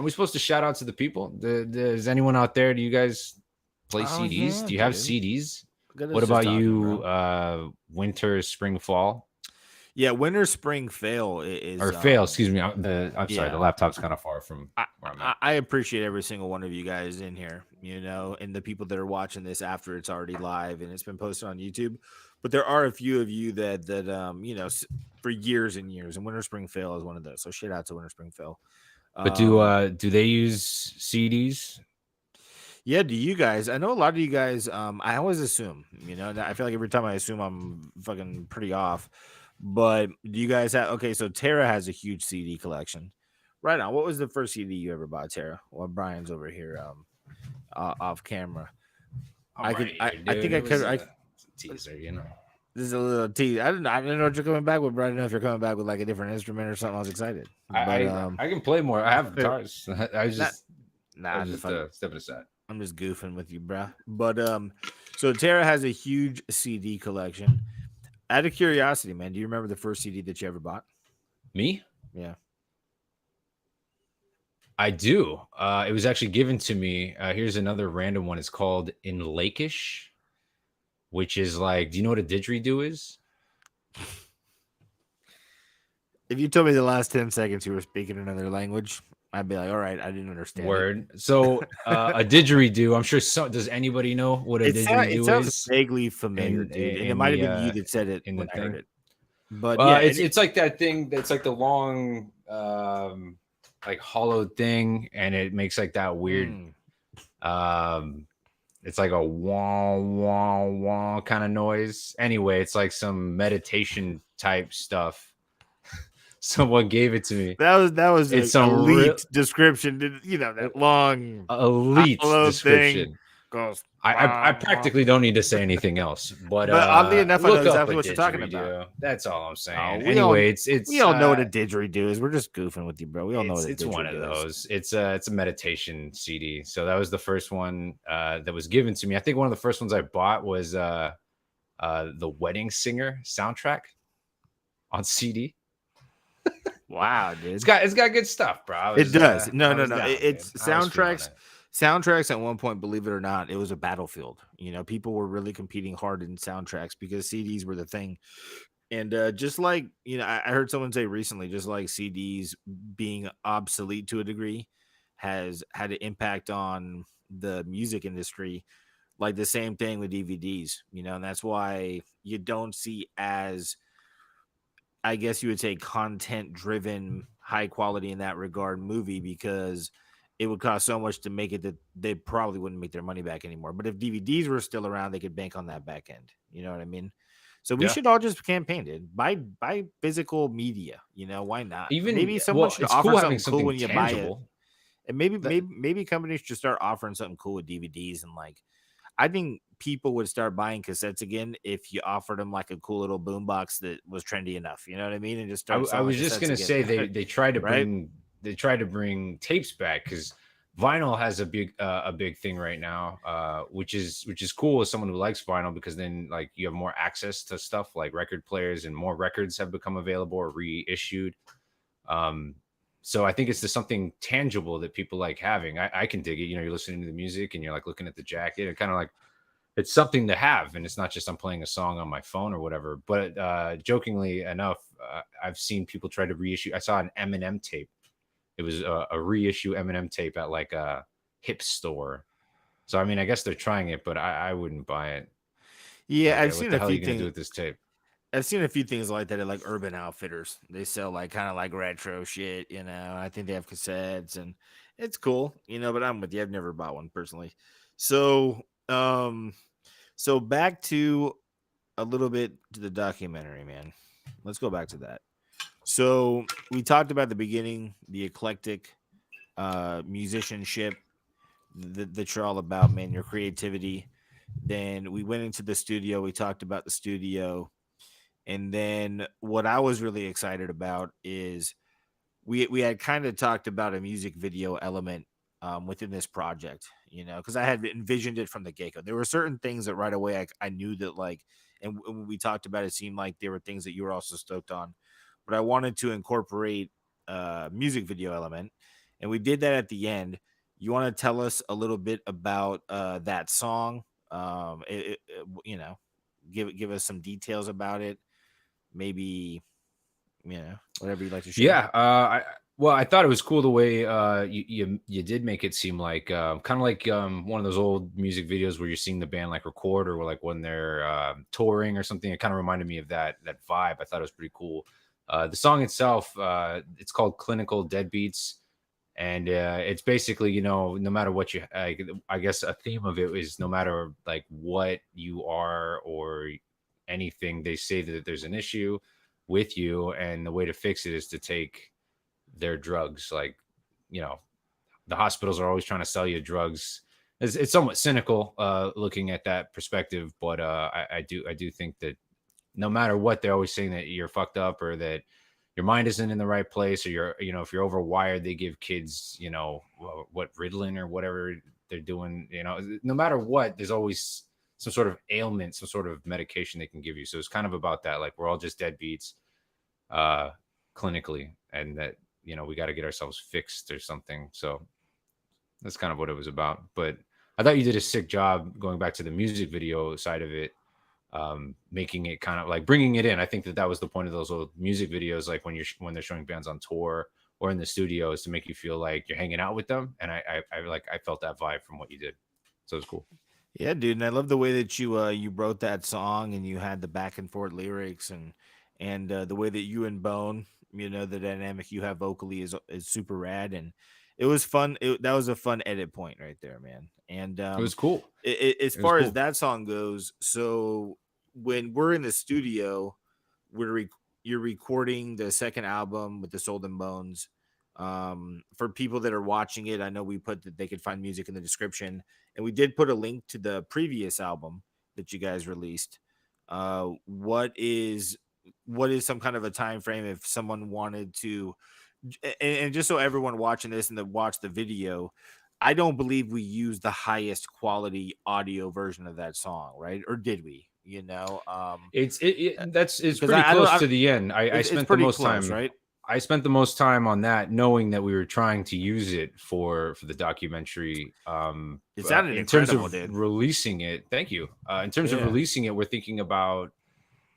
B: we supposed to shout out to the people? Is anyone out there? Do you guys play
A: oh
B: CDs?
A: yeah,
B: Do you have
A: dude.
B: CDs?
A: Look at
B: What
A: us just
B: about
A: talking,
B: you?
A: bro.
B: Winter, spring, fall,
A: Yeah, winter, spring, fail
B: or
A: is
B: fail? Excuse me. I'm sorry. The
A: yeah.
B: laptop's kind of far from
A: I,
B: where I'm at.
A: I appreciate every single one of you guys in here, and the people that are watching this after it's already live and it's been posted on YouTube. But there are a few of you that for years and years, and Winter Spring Fail is one of those. So shout out to Winter Spring Fail.
B: But
A: Um,
B: do they use CDs?
A: yeah, do you guys? I know a lot of you guys. I always assume, I feel like every time I assume I'm fucking pretty off. But do you guys have? Okay, so Tara has a huge CD collection. Right on. What was the first CD you ever bought, Tara? Well, Brian's over here, off camera.
B: I'm
A: I
B: right
A: could. I,
B: here,
A: I
B: dude.
A: think
B: It
A: I
B: was
A: could. I
B: a teaser.
A: This is a little tease. I didn't know what you're coming back with, but I didn't know if you're coming back with like a different instrument or something. I was excited, but
B: I can play more. I have
A: uh,
B: guitars.
A: not. Nah,
B: I was just stepping aside.
A: I'm just goofing with you, bruh. But so Tara has a huge CD collection. Out of curiosity, man, do you remember the first CD that you ever bought?
B: Me?
A: Yeah.
B: I do. It was actually given to me. Here's another random one. It's called In Lakeish, which is like, do you know what a didgeridoo is?
A: If you told me the last 10 seconds you were speaking another language, I'd be like, all right, I didn't understand it.
B: Word. So a didgeridoo. I'm sure. Does anybody know what a
A: It
B: didgeridoo
A: sounds
B: is
A: vaguely familiar, dude, and it
B: in
A: might have
B: the
A: been you that said it
B: in the
A: when I heard
B: thing?
A: it. But yeah,
B: It's like that thing that's like the long, like hollowed thing, and it makes like that weird.
A: mm,
B: Um, it's like a wah wah wah kind of noise. Anyway, it's like some meditation type stuff. Someone gave it to me.
A: that was
B: It's
A: a
B: some real
A: elite description. You know that long
B: elite
A: hollow thing
B: description.
A: goes.
B: I
A: Wah, wah.
B: practically don't need to say anything else, but
A: But oddly enough, I know
B: look up a
A: exactly what you're talking about.
B: didgeridoo. That's all I'm
A: Oh,
B: saying. Anyway,
A: we all know what a didgeridoo is. We're just goofing with you, bro. We all know what a
B: it's one of
A: didgeridoo is.
B: those. It's a meditation CD. So that was the first one that was given to me. I think one of the first ones I bought was the Wedding Singer soundtrack on CD.
A: Wow,
B: It's
A: dude.
B: got good stuff, bro.
A: It does. No,
B: I
A: no,
B: was
A: no.
B: down, dude.
A: It's
B: I was feeling
A: soundtracks.
B: it.
A: Soundtracks at one point, believe it or not, it was a battlefield. You know, people were really competing hard in soundtracks because CDs were the thing. And just like, I heard someone say recently, just like CDs being obsolete to a degree has had an impact on the music industry, like the same thing with DVDs, and that's why you don't see as, I guess you would say, content driven, high quality in that regard movie, because it would cost so much to make it that they probably wouldn't make their money back anymore. But if DVDs were still around, they could bank on that back end. You know what I mean? So we
B: Yeah.
A: should all just campaign it. Buy physical media. Why not?
B: Even
A: Maybe someone
B: well,
A: should
B: it's
A: offer
B: cool having
A: something cool
B: something
A: when you buy it.
B: tangible.
A: And maybe
B: That
A: maybe companies should start offering something cool with DVDs, and like I think people would start buying cassettes again if you offered them like a cool little boombox that was trendy enough. You know what I mean? And just started
B: I
A: selling
B: was just
A: cassettes
B: gonna
A: again,
B: say they tried to
A: right?
B: bring tapes back because vinyl has a big thing right now, which is cool as someone who likes vinyl because then like you have more access to stuff like record players and more records have become available or reissued. Um, so I think it's just something tangible that people like having. I can dig it. You know, you're listening to the music and you're like looking at the jacket and kind of like it's something to have, and it's not just I'm playing a song on my phone or whatever. But jokingly enough, I've seen people try to reissue. I saw an Eminem tape. It was a reissue Eminem tape at like a hip store. So I mean, I guess they're trying it, but I wouldn't buy it.
A: Yeah,
B: Like,
A: I've
B: what
A: seen
B: the
A: a
B: hell are
A: few
B: you gonna do
A: things.
B: with this tape?
A: I've seen a few things like that at like Urban Outfitters. They sell like kind of like retro shit. I think they have cassettes, and it's cool. But I'm with you. I've never bought one personally. So, so back to a little bit to the documentary, man. Let's go back to that. So we talked about the beginning, the eclectic musicianship that you're all about, man, your creativity. Then we went into the studio. We talked about the studio. And then what I was really excited about is we had kind of talked about a music video element within this project, because I had envisioned it from the get go. There were certain things that right away I knew that like, and when we talked about it, seemed like there were things that you were also stoked on, but I wanted to incorporate music video element, and we did that at the end. You want to tell us a little bit about that song? Give us some details about it, maybe, whatever you'd like to share.
B: Yeah, I thought it was cool the way you did make it seem like kind of like one of those old music videos where you're seeing the band like record or like when they're touring or something. It kind of reminded me of that vibe. I thought it was pretty cool. The song itself, it's called "Clinical Deadbeats," and it's basically no matter what I guess a theme of it is no matter like what you are or anything, they say that there's an issue with you and the way to fix it is to take their drugs. Like, you know the hospitals are always trying to sell you drugs. It's somewhat cynical looking at that perspective, but I do think that no matter what, they're always saying that you're fucked up or that your mind isn't in the right place, or if you're overwired, they give kids what Ritalin or whatever they're doing, no matter what, there's always some sort of ailment, some sort of medication they can give you. So it's kind of about that. Like we're all just deadbeats, uh, clinically, and that, we got to get ourselves fixed or something. So that's kind of what it was about. But I thought you did a sick job going back to the music video side of it, making it kind of like bringing it in. I think that that was the point of those old music videos, like when they're showing bands on tour or in the studio, is to make you feel like you're hanging out with them. And I felt that vibe from what you did, so it was cool.
A: Yeah, dude, and I love the way that you wrote that song and you had the back and forth lyrics and the way that you and Bone, the dynamic you have vocally is super rad and it was fun. That was a fun edit point right there, man. And
B: It was cool.
A: as
B: It was
A: far as
B: cool.
A: that song goes, so when we're in the studio, we're rec- you're recording the second album with the Soul and Bones. For people that are watching it, I know we put that they could find music in the description, and we did put a link to the previous album that you guys released. What is some kind of a time frame if someone wanted to, and just so everyone watching this and that watch the video, I don't believe we used the highest quality audio version of that song, right? Or did we?
B: It's
A: Because
B: pretty
A: I don't.
B: close to the end.
A: It's pretty close, right?
B: I spent the most time on that, knowing that we were trying to use it for the documentary.
A: It sounded
B: In terms
A: incredible,
B: of
A: dude.
B: releasing it, thank you. In terms of
A: Yeah.
B: releasing it, we're thinking about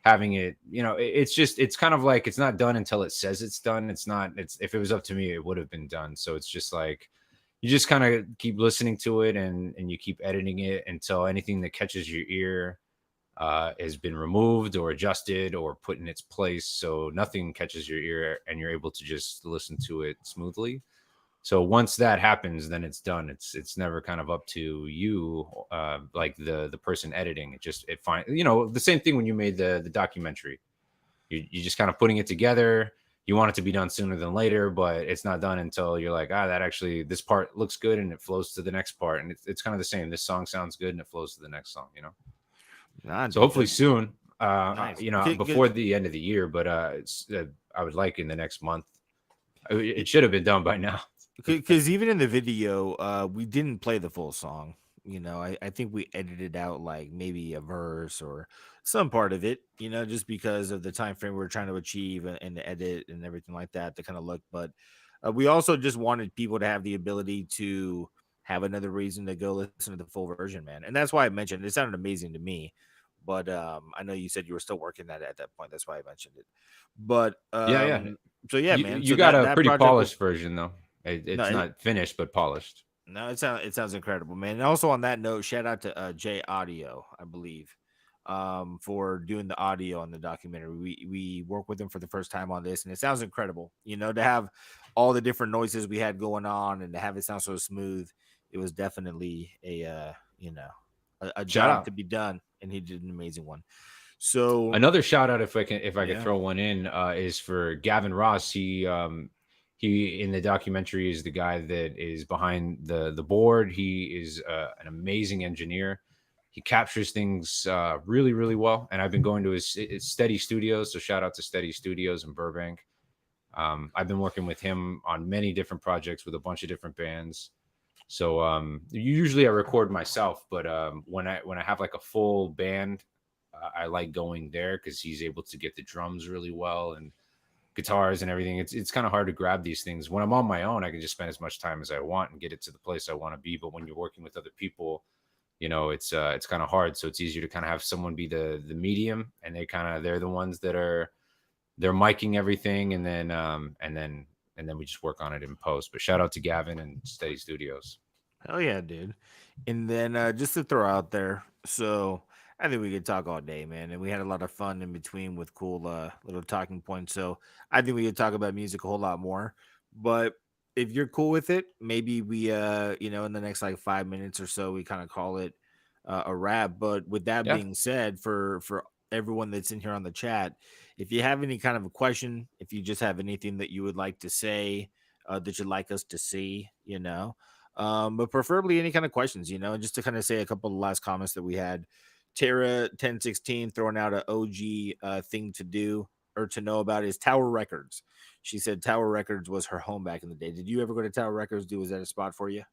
B: having it. It's kind of like it's not done until it says it's done. It's not. It's If it was up to me, it would have been done. So it's just like you just kind of keep listening to it and you keep editing it until anything that catches your ear has been removed or adjusted or put in its place, so nothing catches your ear and you're able to just listen to it smoothly. So once that happens, then it's done. It's never kind of up to you, like the person editing. It find the same thing when you made the documentary. You just kind of putting it together. You want it to be done sooner than later, but it's not done until you're like, that actually this part looks good and it flows to the next part, and it's kind of the same. This song sounds good and it flows to the next song.
A: Nah,
B: So
A: dude.
B: hopefully soon,
A: Nice.
B: before the end of the year, but I would like in the next month. It should have been done by now.
A: Because even in the video, we didn't play the full song. I think we edited out like maybe a verse or some part of it, just because of the time frame we are trying to achieve and the edit and everything like that, the kind of look. But we also just wanted people to have the ability to have another reason to go listen to the full version, man. And that's why I mentioned it sounded amazing to me. But I know you said you were still working that at that point. That's why I mentioned it. But
B: Yeah, yeah.
A: so yeah, man.
B: You
A: So
B: got a
A: that
B: pretty
A: project was
B: polished version though.
A: no,
B: It's not finished, but polished.
A: no, it sounds incredible, man. And also on that note, shout out to J Audio, I believe, for doing the audio on the documentary. We worked with them for the first time on this, and it sounds incredible. To have all the different noises we had going on and to have it sound so smooth, it was definitely a
B: Shout
A: job
B: out.
A: to be done, and he did an amazing one. So
B: Another shout out, if I could
A: yeah,
B: throw one in, is for Gavin Ross. He in the documentary is the guy that is behind the board. He is an amazing engineer. He captures things really really well, and I've been going to his Steady Studios. So shout out to Steady Studios in Burbank. I've been working with him on many different projects with a bunch of different bands. So usually I record myself, but when I have like a full band, I like going there because he's able to get the drums really well and guitars and everything. It's kind of hard to grab these things. When I'm on my own, I can just spend as much time as I want and get it to the place I want to be. But when you're working with other people, it's kind of hard. So it's easier to kind of have someone be the medium, and they're the ones they're miking everything, and then we just work on it in post. But shout out to Gavin and Steady Studios.
A: hell yeah, dude. And then just to throw out there, so I think we could talk all day, man. And we had a lot of fun in between with cool little talking points. So I think we could talk about music a whole lot more. But if you're cool with it, maybe we in the next like 5 minutes or so, we kind of call it a wrap. But with that
B: Yeah,
A: being said, for everyone that's in here on the chat, if you have any kind of a question, if you just have anything that you would like to say, that you'd like us to see, but preferably any kind of questions, and just to kind of say a couple of last comments that we had. Tara 1016 throwing out an OG thing to do or to know about is Tower Records. She said Tower Records was her home back in the day. Did you ever go to Tower Records? Was that a spot for you?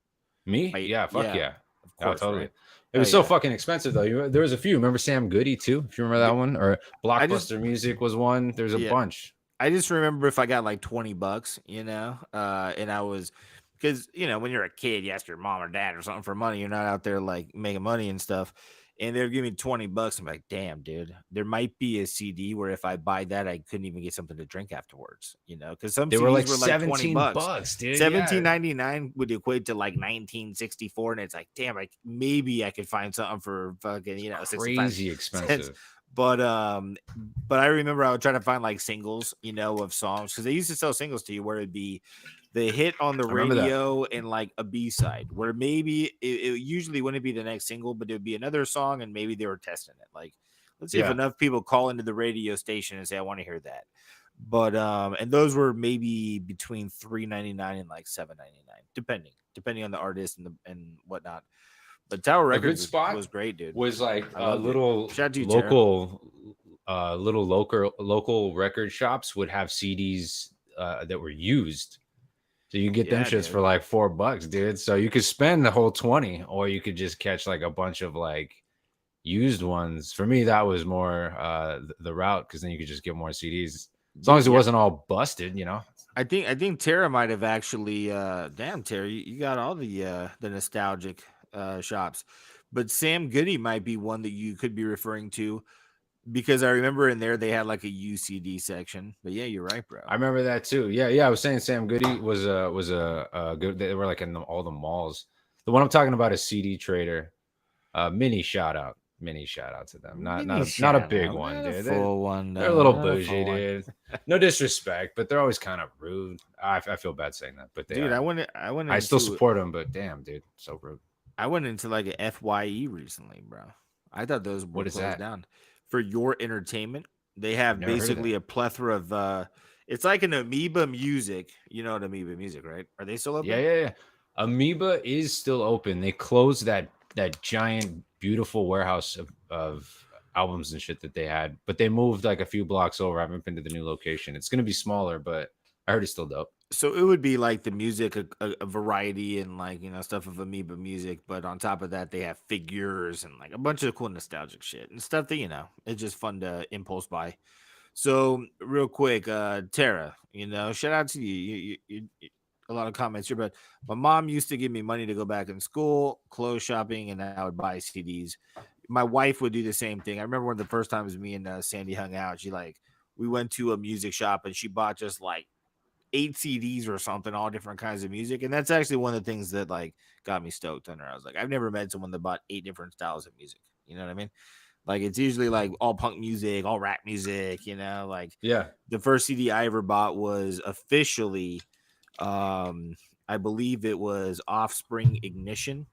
B: Me?
A: Like,
B: Yeah, fuck
A: yeah,
B: yeah.
A: of
B: Oh,
A: course,
B: totally.
A: right?
B: It
A: Oh
B: was so
A: yeah.
B: fucking expensive though. There was a few. Remember Sam Goody too? If you remember that
A: D-
B: one, or
A: I just
B: Blockbuster Music was one. There's a
A: yeah.
B: bunch.
A: I just remember if I got like 20 bucks, and I was because when you're a kid, you ask your mom or dad or something for money. You're not out there like making money and stuff. And they're giving me 20 bucks. I'm like, damn, dude, there might be a CD where if I buy that, I couldn't even get something to drink afterwards, because some
B: They were
A: CDs
B: like
A: were like 20 bucks.
B: $17, dude. Yeah.
A: 17.99 would equate to like 1964. And it's like, damn, like maybe I could find something for fucking, 65
B: Crazy
A: cents.
B: expensive.
A: But but I remember I would try to find like singles, of songs because they used to sell singles to you where it'd be the hit on the
B: I remember that.
A: radio and like a B side where maybe it usually wouldn't be the next single, but it would be another song and maybe they were testing it. Like, let's see if
B: Yeah.
A: enough people call into the radio station and say, I want to hear that. But and those were maybe between $3.99 and like $7.99, depending on the artist and whatnot. But Tower
B: A
A: Records
B: good
A: was
B: spot
A: great, dude.
B: was like
A: I loved it. Shout out to you, Tara.
B: local record shops would have CDs that were used. So you get them
A: Yeah,
B: shits for
A: dude.
B: like $4, dude. So you could spend the whole 20, or you could just catch like a bunch of like used ones. For me, that was more the route, because then you could just get more CDs. As long
A: Dude,
B: as it
A: yeah.
B: wasn't all busted.
A: I think Tara might have actually damn Tara, you got all the nostalgic shops. But Sam Goody might be one that you could be referring to because I remember in there they had like a UCD section. But yeah, you're right, bro.
B: I remember that too. Yeah, yeah. I was saying Sam Goody was a good. They were like in all the malls. The one I'm talking about is CD Trader. Mini shout out to them. Not
A: Mini
B: not a not a
A: shout
B: big
A: out,
B: one,
A: not a
B: dude.
A: full one
B: They're a
A: though,
B: little
A: not a
B: bougie,
A: full one.
B: dude. No disrespect, but they're always kind of rude. I feel bad saying that, but they
A: Dude, I
B: are.
A: went I went
B: I still
A: into
B: support them, but damn, dude, so rude.
A: I went into like a FYE recently, bro. I thought those were
B: What is
A: closed
B: that?
A: down. For your entertainment, they
B: I've
A: have
B: never heard of
A: basically
B: that.
A: a plethora of it's like an Amoeba Music. You know what Amoeba Music, right? Are they still
B: Yeah,
A: open?
B: yeah, yeah. Amoeba is still open. They closed that giant, beautiful warehouse of albums and shit that they had, but they moved like a few blocks over. I haven't been to the new location. It's gonna be smaller, but I heard it's still dope.
A: So it would be like the music, a variety and like, stuff of Amoeba Music, but on top of that, they have figures and like a bunch of cool nostalgic shit and stuff that, it's just fun to impulse buy. So real quick, Tara, shout out to you. A lot of comments here, but my mom used to give me money to go back in school, clothes shopping, and I would buy CDs. My wife would do the same thing. I remember one of the first times me and Sandy hung out. We went to a music shop and she bought just like 8 CDs or something, all different kinds of music. And that's actually one of the things that like got me stoked on her. I was like, I've never met someone that bought 8 different styles of music. You know what I mean? Like it's usually like all punk music, all rap music, like
B: Yeah,
A: the first CD I ever bought was officially I believe it was Offspring Ignition.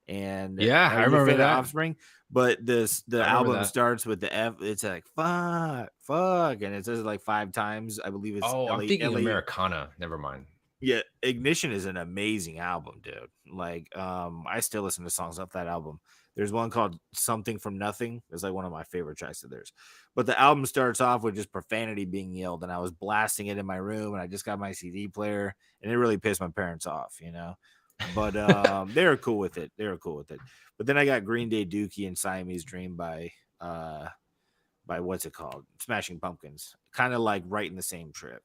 A: And
B: yeah,
A: are
B: I
A: you a
B: remember
A: fan of
B: that.
A: Offspring? But the
B: I remember
A: album
B: that.
A: starts with the F. It's like fuck, and it says it like 5 times. I believe it's
B: Oh, I'm
A: L A
B: thinking
A: L A.
B: Americana. Never mind.
A: Yeah, Ignition is an amazing album, dude. Like, I still listen to songs off that album. There's one called Something from Nothing. It's like one of my favorite tracks of theirs. But the album starts off with just profanity being yelled, and I was blasting it in my room, and I just got my CD player, and it really pissed my parents off. But they were cool with it. They were cool with it. But then I got Green Day Dookie and Siamese Dream by what's it called? Smashing Pumpkins. Kind of like right in the same trip.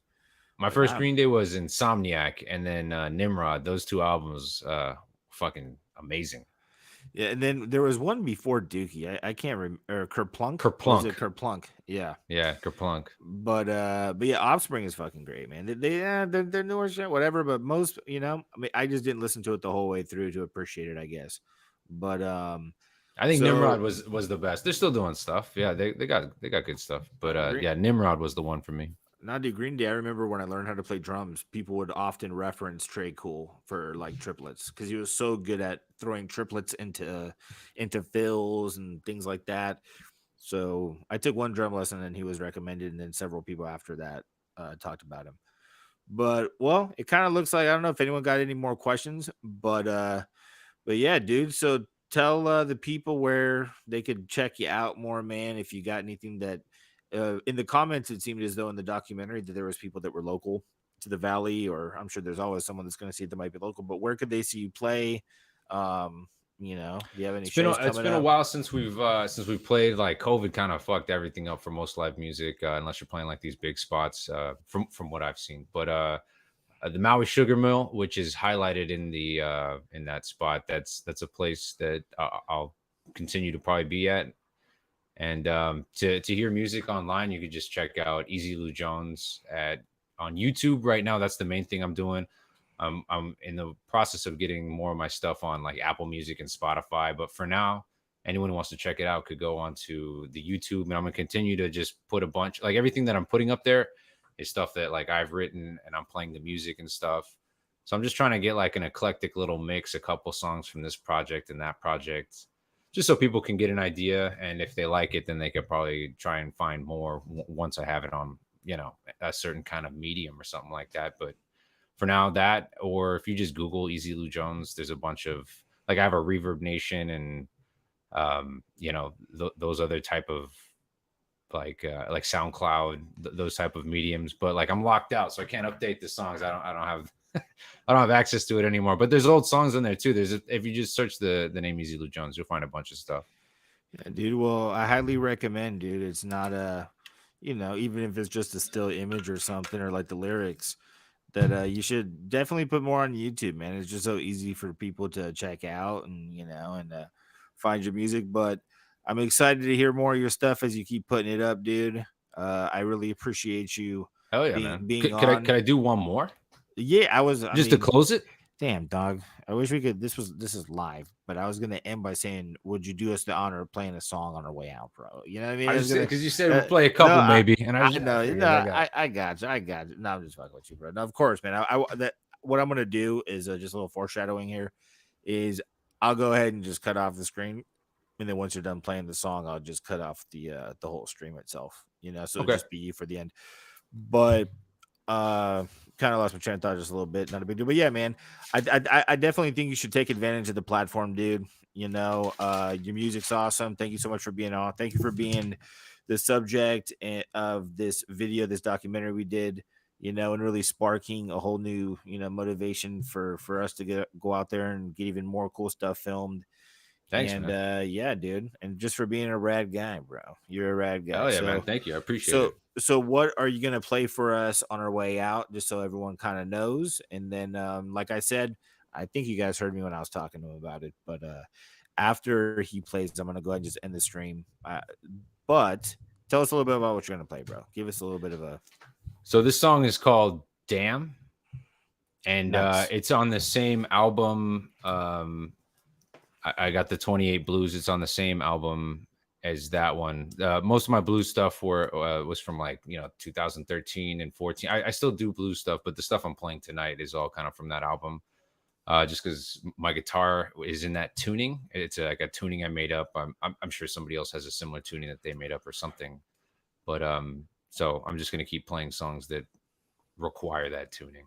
B: My
A: But
B: first
A: now
B: Green Day was Insomniac, and then Nimrod. Those two albums, fucking amazing.
A: yeah, and then there was one before Dookie. I can't remember or Kerplunk. Was it
B: Kerplunk.
A: Kerplunk? Yeah.
B: Yeah, Kerplunk.
A: But yeah, Offspring is fucking great, man. They're newer shit, whatever. But most, I mean, I just didn't listen to it the whole way through to appreciate it, I guess. But
B: I think
A: so
B: Nimrod was the best. They're still doing stuff. Yeah, they got good stuff. But
A: Green,
B: yeah, Nimrod was the one for me.
A: not do Green Day. I remember when I learned how to play drums, people would often reference Trey Cool for like triplets because he was so good at throwing triplets into fills and things like that. So I took one drum lesson and he was recommended, and then several people after that talked about him. But well, it kind of looks like I don't know if anyone got any more questions, but yeah, dude. So tell the people where they could check you out more, man. If you got anything that in the comments, it seemed as though in the documentary that there was people that were local. to the valley, or I'm sure there's always someone that's going to see it that might be local. But where could they see you play? Um, do you have any shows
B: It's
A: coming
B: been a
A: up?
B: while since we've played. Like COVID kind of fucked everything up for most live music, unless you're playing like these big spots. From what I've seen, but the Maui Sugar Mill, which is highlighted in that spot, that's a place that I'll continue to probably be at. And to hear music online, you could just check out Easy Lou Jones at on YouTube right now. That's the main thing I'm doing. I'm in the process of getting more of my stuff on like Apple Music and Spotify. But for now, anyone who wants to check it out could go onto the YouTube, and I'm gonna continue to just put a bunch like everything that I'm putting up there is stuff that like I've written and I'm playing the music and stuff. So I'm just trying to get like an eclectic little mix, a couple songs from this project and that project, just so people can get an idea. And if they like it, then they could probably try and find more once I have it on, a certain kind of medium or something like that. But for now, that, or if you just Google Easy Lou Jones, there's a bunch of like I have a Reverb Nation and those other type of like SoundCloud, those type of mediums. But like I'm locked out, so I can't update the songs. I don't have I don't have access to it anymore. But there's old songs in there too. If you just search the name Easy Lou Jones, you'll find a bunch of stuff.
A: Yeah, dude. Well, I highly recommend, dude. It's not even if it's just a still image or something, or like the lyrics, that you should definitely put more on YouTube, man. It's just so easy for people to check out and find your music. But I'm excited to hear more of your stuff as you keep putting it up, dude. I really appreciate you
B: Hell yeah,
A: being
B: man.
A: being
B: Could
A: on.
B: I do one more
A: Yeah, I was. I
B: just to
A: mean,
B: close it?
A: damn, dog. I wish we could. This is live, but I was gonna end by saying, "Would you do us the honor of playing a song on our way out, bro?" You know what I mean?
B: I
A: I was
B: just
A: gonna.
B: because you said we'll play a
A: No,
B: couple maybe, and
A: I
B: I
A: know.
B: figured
A: No,
B: I got.
A: I got you. I got you. No, I'm just fucking with you, bro. No, of course, man. That what I'm gonna do is just a little foreshadowing here. Is I'll go ahead and just cut off the screen, and then once you're done playing the song, I'll just cut off the whole stream itself. So it'll
B: Okay.
A: just be you for the end. But uh kind of lost my train of thought just a little bit. Not a big deal, but yeah, man, I definitely think you should take advantage of the platform, dude. Your music's awesome. Thank you so much for being on. Thank you for being the subject of this video, this documentary we did. And really sparking a whole new motivation for us to go out there and get even more cool stuff filmed.
B: Thanks,
A: And
B: man.
A: yeah, dude, and just for being a rad guy, bro. You're a rad guy.
B: Hell yeah, man.
A: So
B: Thank you. I appreciate
A: so
B: it.
A: so what are you gonna play for us on our way out, just so everyone kind of knows? And then like I said, I think you guys heard me when I was talking to him about it, but after he plays, I'm gonna go ahead and just end the stream. But tell us a little bit about what you're gonna play, bro. Give us a little bit of a
B: So this song is called "Damn," and
A: nice.
B: it's on the same album. I got the 28 Blues. It's on the same album as that one. Most of my blues stuff was from like 2013 and 14. I still do blues stuff, but the stuff I'm playing tonight is all kind of from that album. Just because my guitar is in that tuning, it's like a tuning I made up. I'm sure somebody else has a similar tuning that they made up or something. But so I'm just gonna keep playing songs that require that tuning.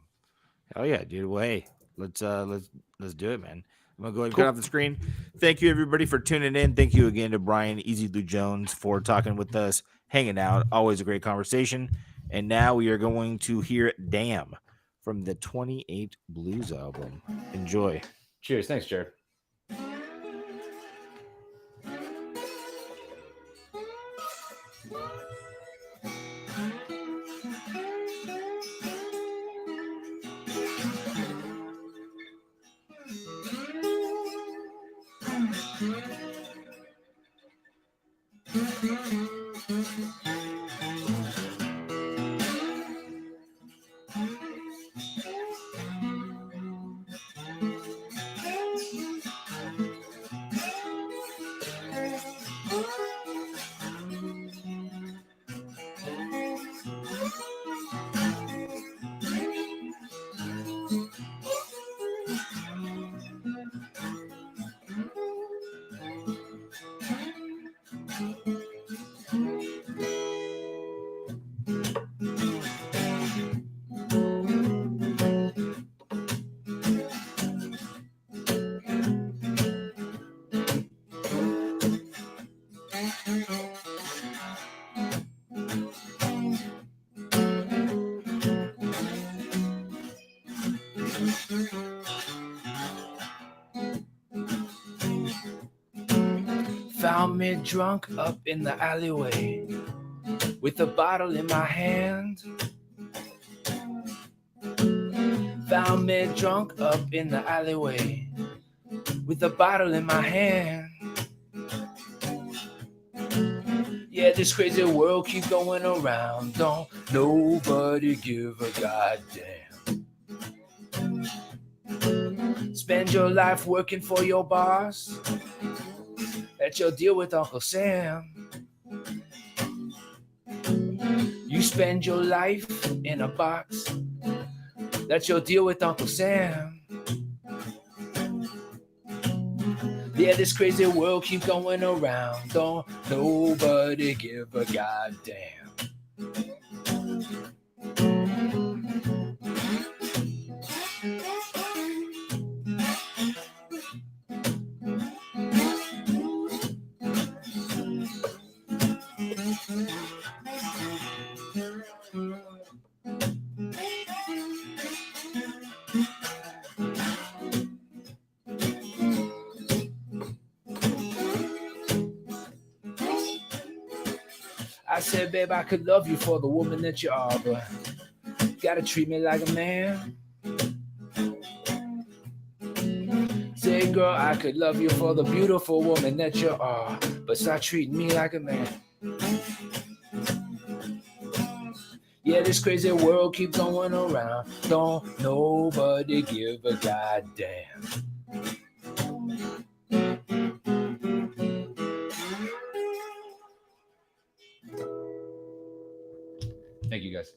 A: Oh yeah, dude. Well, hey, let's do it, man. I'm gonna go ahead and cut
B: Cool.
A: off the screen. Thank you everybody for tuning in. Thank you again to Brian Easy Lou Jones for talking with us, hanging out. Always a great conversation. And now we are going to hear "Damn" from the 28 Blues album. Enjoy.
B: Cheers. Thanks, Jared.
C: Found me drunk up in the alleyway with a bottle in my hand. Found me drunk up in the alleyway with a bottle in my hand. Yeah, this crazy world keep going around. Don't nobody give a goddamn. Spend your life working for your boss. Let your deal with Uncle Sam. You spend your life in a box. That's your deal with Uncle Sam. Yeah, this crazy world keep going around. Don't nobody give a goddamn. I said, babe, I could love you for the woman that you are, but you gotta treat me like a man. Say, girl, I could love you for the beautiful woman that you are, but start treating me like a man. Yeah, this crazy world keep going around. Don't nobody give a goddamn.
B: Thank you guys.